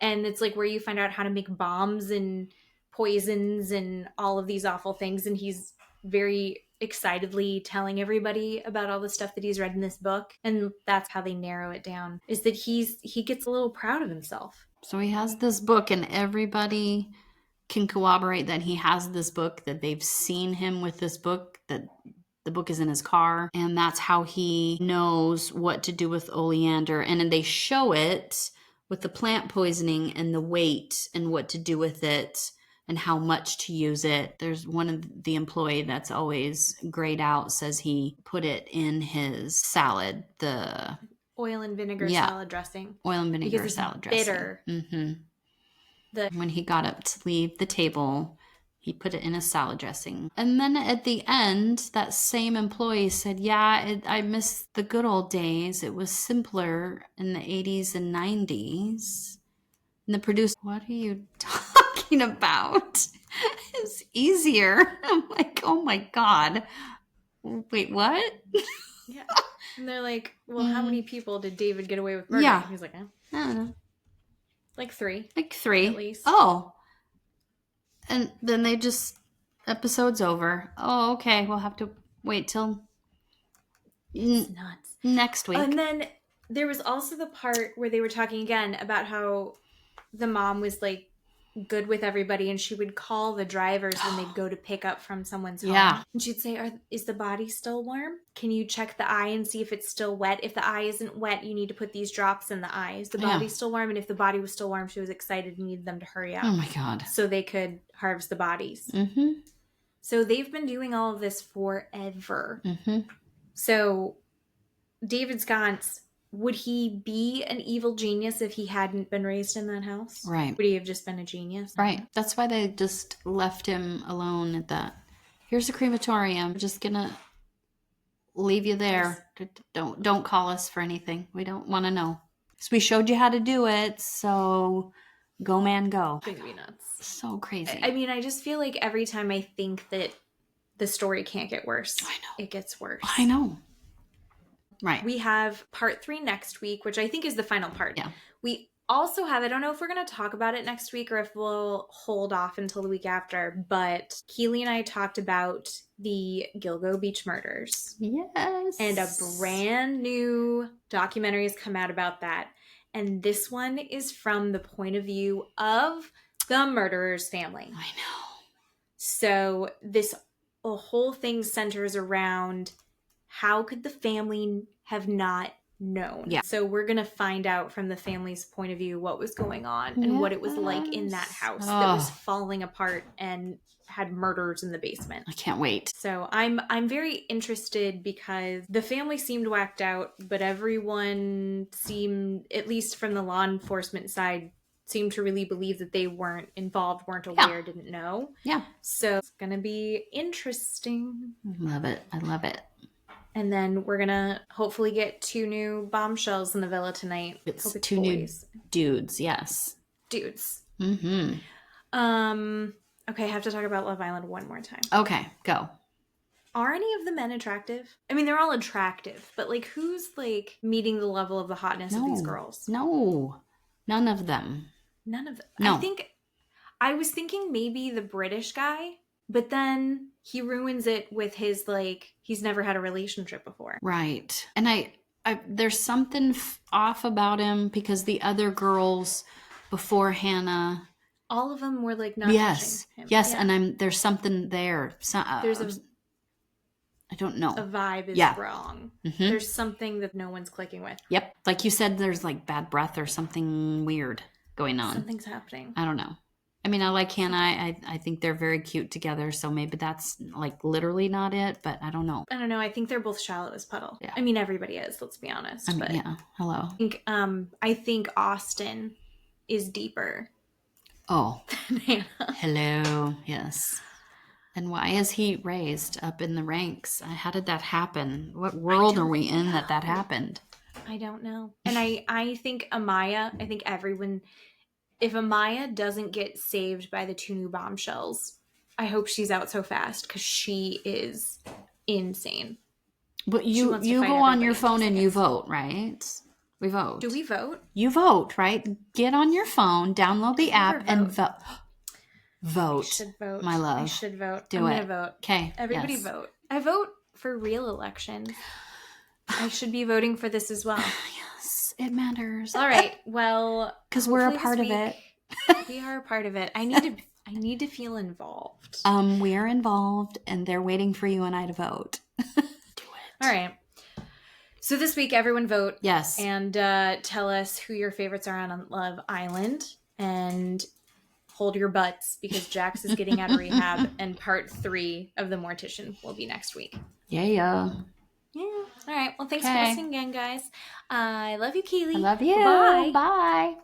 And it's like where you find out how to make bombs and poisons and all of these awful things. And he's very excitedly telling everybody about all the stuff that he's read in this book. And that's how they narrow it down, is that he gets a little proud of himself. So he has this book and everybody can corroborate that he has this book, that they've seen him with this book, that the book is in his car, and that's how he knows what to do with oleander. And then they show it with the plant poisoning and the weight and what to do with it and how much to use it. There's one of the employee that's always grayed out says he put it in his salad, the oil and vinegar salad dressing. Oil and vinegar salad dressing. Bitter. Mm-hmm. When he got up to leave the table, he put it in a salad dressing. And then at the end, that same employee said, I miss the good old days. It was simpler in the 80s and 90s. And the producer, what are you talking about? It's easier. I'm like, oh my God. Wait, what? Yeah. And they're like, well, how many people did David get away with murder? Yeah. He's like, I don't know. Like 3. Like 3. At least. Oh. And then they just, episode's over. Oh, okay. We'll have to wait till it's nuts. Next week. And then there was also the part where they were talking again about how the mom was like good with everybody and she would call the drivers when they'd go to pick up from someone's home. Yeah. And she'd say, is the body still warm? Can you check the eye and see if it's still wet? If the eye isn't wet, you need to put these drops in the eye. Is the body still warm? And if the body was still warm, she was excited and needed them to hurry up. Oh my God. So they could harvest the bodies. Mm-hmm. So they've been doing all of this forever. Mm-hmm. So David Sconce, would he be an evil genius if he hadn't been raised in that house? Right. Would he have just been a genius? Right. That's why they just left him alone at that. Here's a crematorium. We're just gonna leave you there. Don't call us for anything. We don't want to know. So we showed you how to do it. So go, man, go. It's gonna be nuts. So crazy. I mean, I just feel like every time I think that the story can't get worse, I know it gets worse. I know. Right. We have part 3 next week, which I think is the final part. Yeah. We also have, I don't know if we're going to talk about it next week or if we'll hold off until the week after, but Keeley and I talked about the Gilgo Beach murders. Yes. And a brand new documentary has come out about that. And this one is from the point of view of the murderer's family. I know. So this whole thing centers around how could the family have not known? Yeah. So we're going to find out from the family's point of view what was going on and what it was like in that house that was falling apart and had murders in the basement. I can't wait. So I'm very interested because the family seemed whacked out, but everyone seemed, at least from the law enforcement side, seemed to really believe that they weren't involved, weren't aware, didn't know. Yeah. So it's going to be interesting. I love it. I love it. And then we're going to hopefully get 2 new bombshells in the villa tonight. It's 2 new dudes. Yes. Dudes. Mm-hmm. Okay, I have to talk about Love Island one more time. Okay, go. Are any of the men attractive? I mean, they're all attractive, but like who's like meeting the level of the hotness of these girls? No. None of them. None of them. No. I was thinking maybe the British guy, but then he ruins it with his like he's never had a relationship before. Right. And I there's something off about him because the other girls before Hannah, all of them were like not yes, touching him. yes, Yeah. and there's something there. There's I don't know. A vibe is wrong. Mm-hmm. There's something that no one's clicking with. Yep. Like you said, there's like bad breath or something weird going on. Something's happening. I don't know. I mean, I like Hannah. I think they're very cute together. So maybe that's like literally not it, but I don't know. I don't know. I think they're both shallow as puddle. Yeah. I mean, everybody is, let's be honest. I mean, yeah. Hello. I think Austin is deeper. Oh. Than Hannah. Hello. Yes. And why is he raised up in the ranks? How did that happen? What world are we in that happened? I don't know. And I think Amaya, if Amaya doesn't get saved by the 2 new bombshells, I hope she's out so fast because she is insane. But you go on your phone and you vote, right? We vote. Do we vote? You vote, right? Get on your phone, download the app, and vote. Vote. I should vote. My love. I should vote. I'm going to vote. Okay. Everybody vote. I vote for real elections. I should be voting for this as well. Yes, it matters. All right. Well, because we're a part of it. We are a part of it. I need to feel involved. We are involved, and they're waiting for you and I to vote. Do it. All right. So this week, everyone vote. Yes. And tell us who your favorites are on Love Island. And hold your butts because Jax is getting out of rehab. And part 3 of The Mortician will be next week. Yeah. All right. Well, thanks for listening again, guys. I love you, Keeley. I love you. Bye. Bye.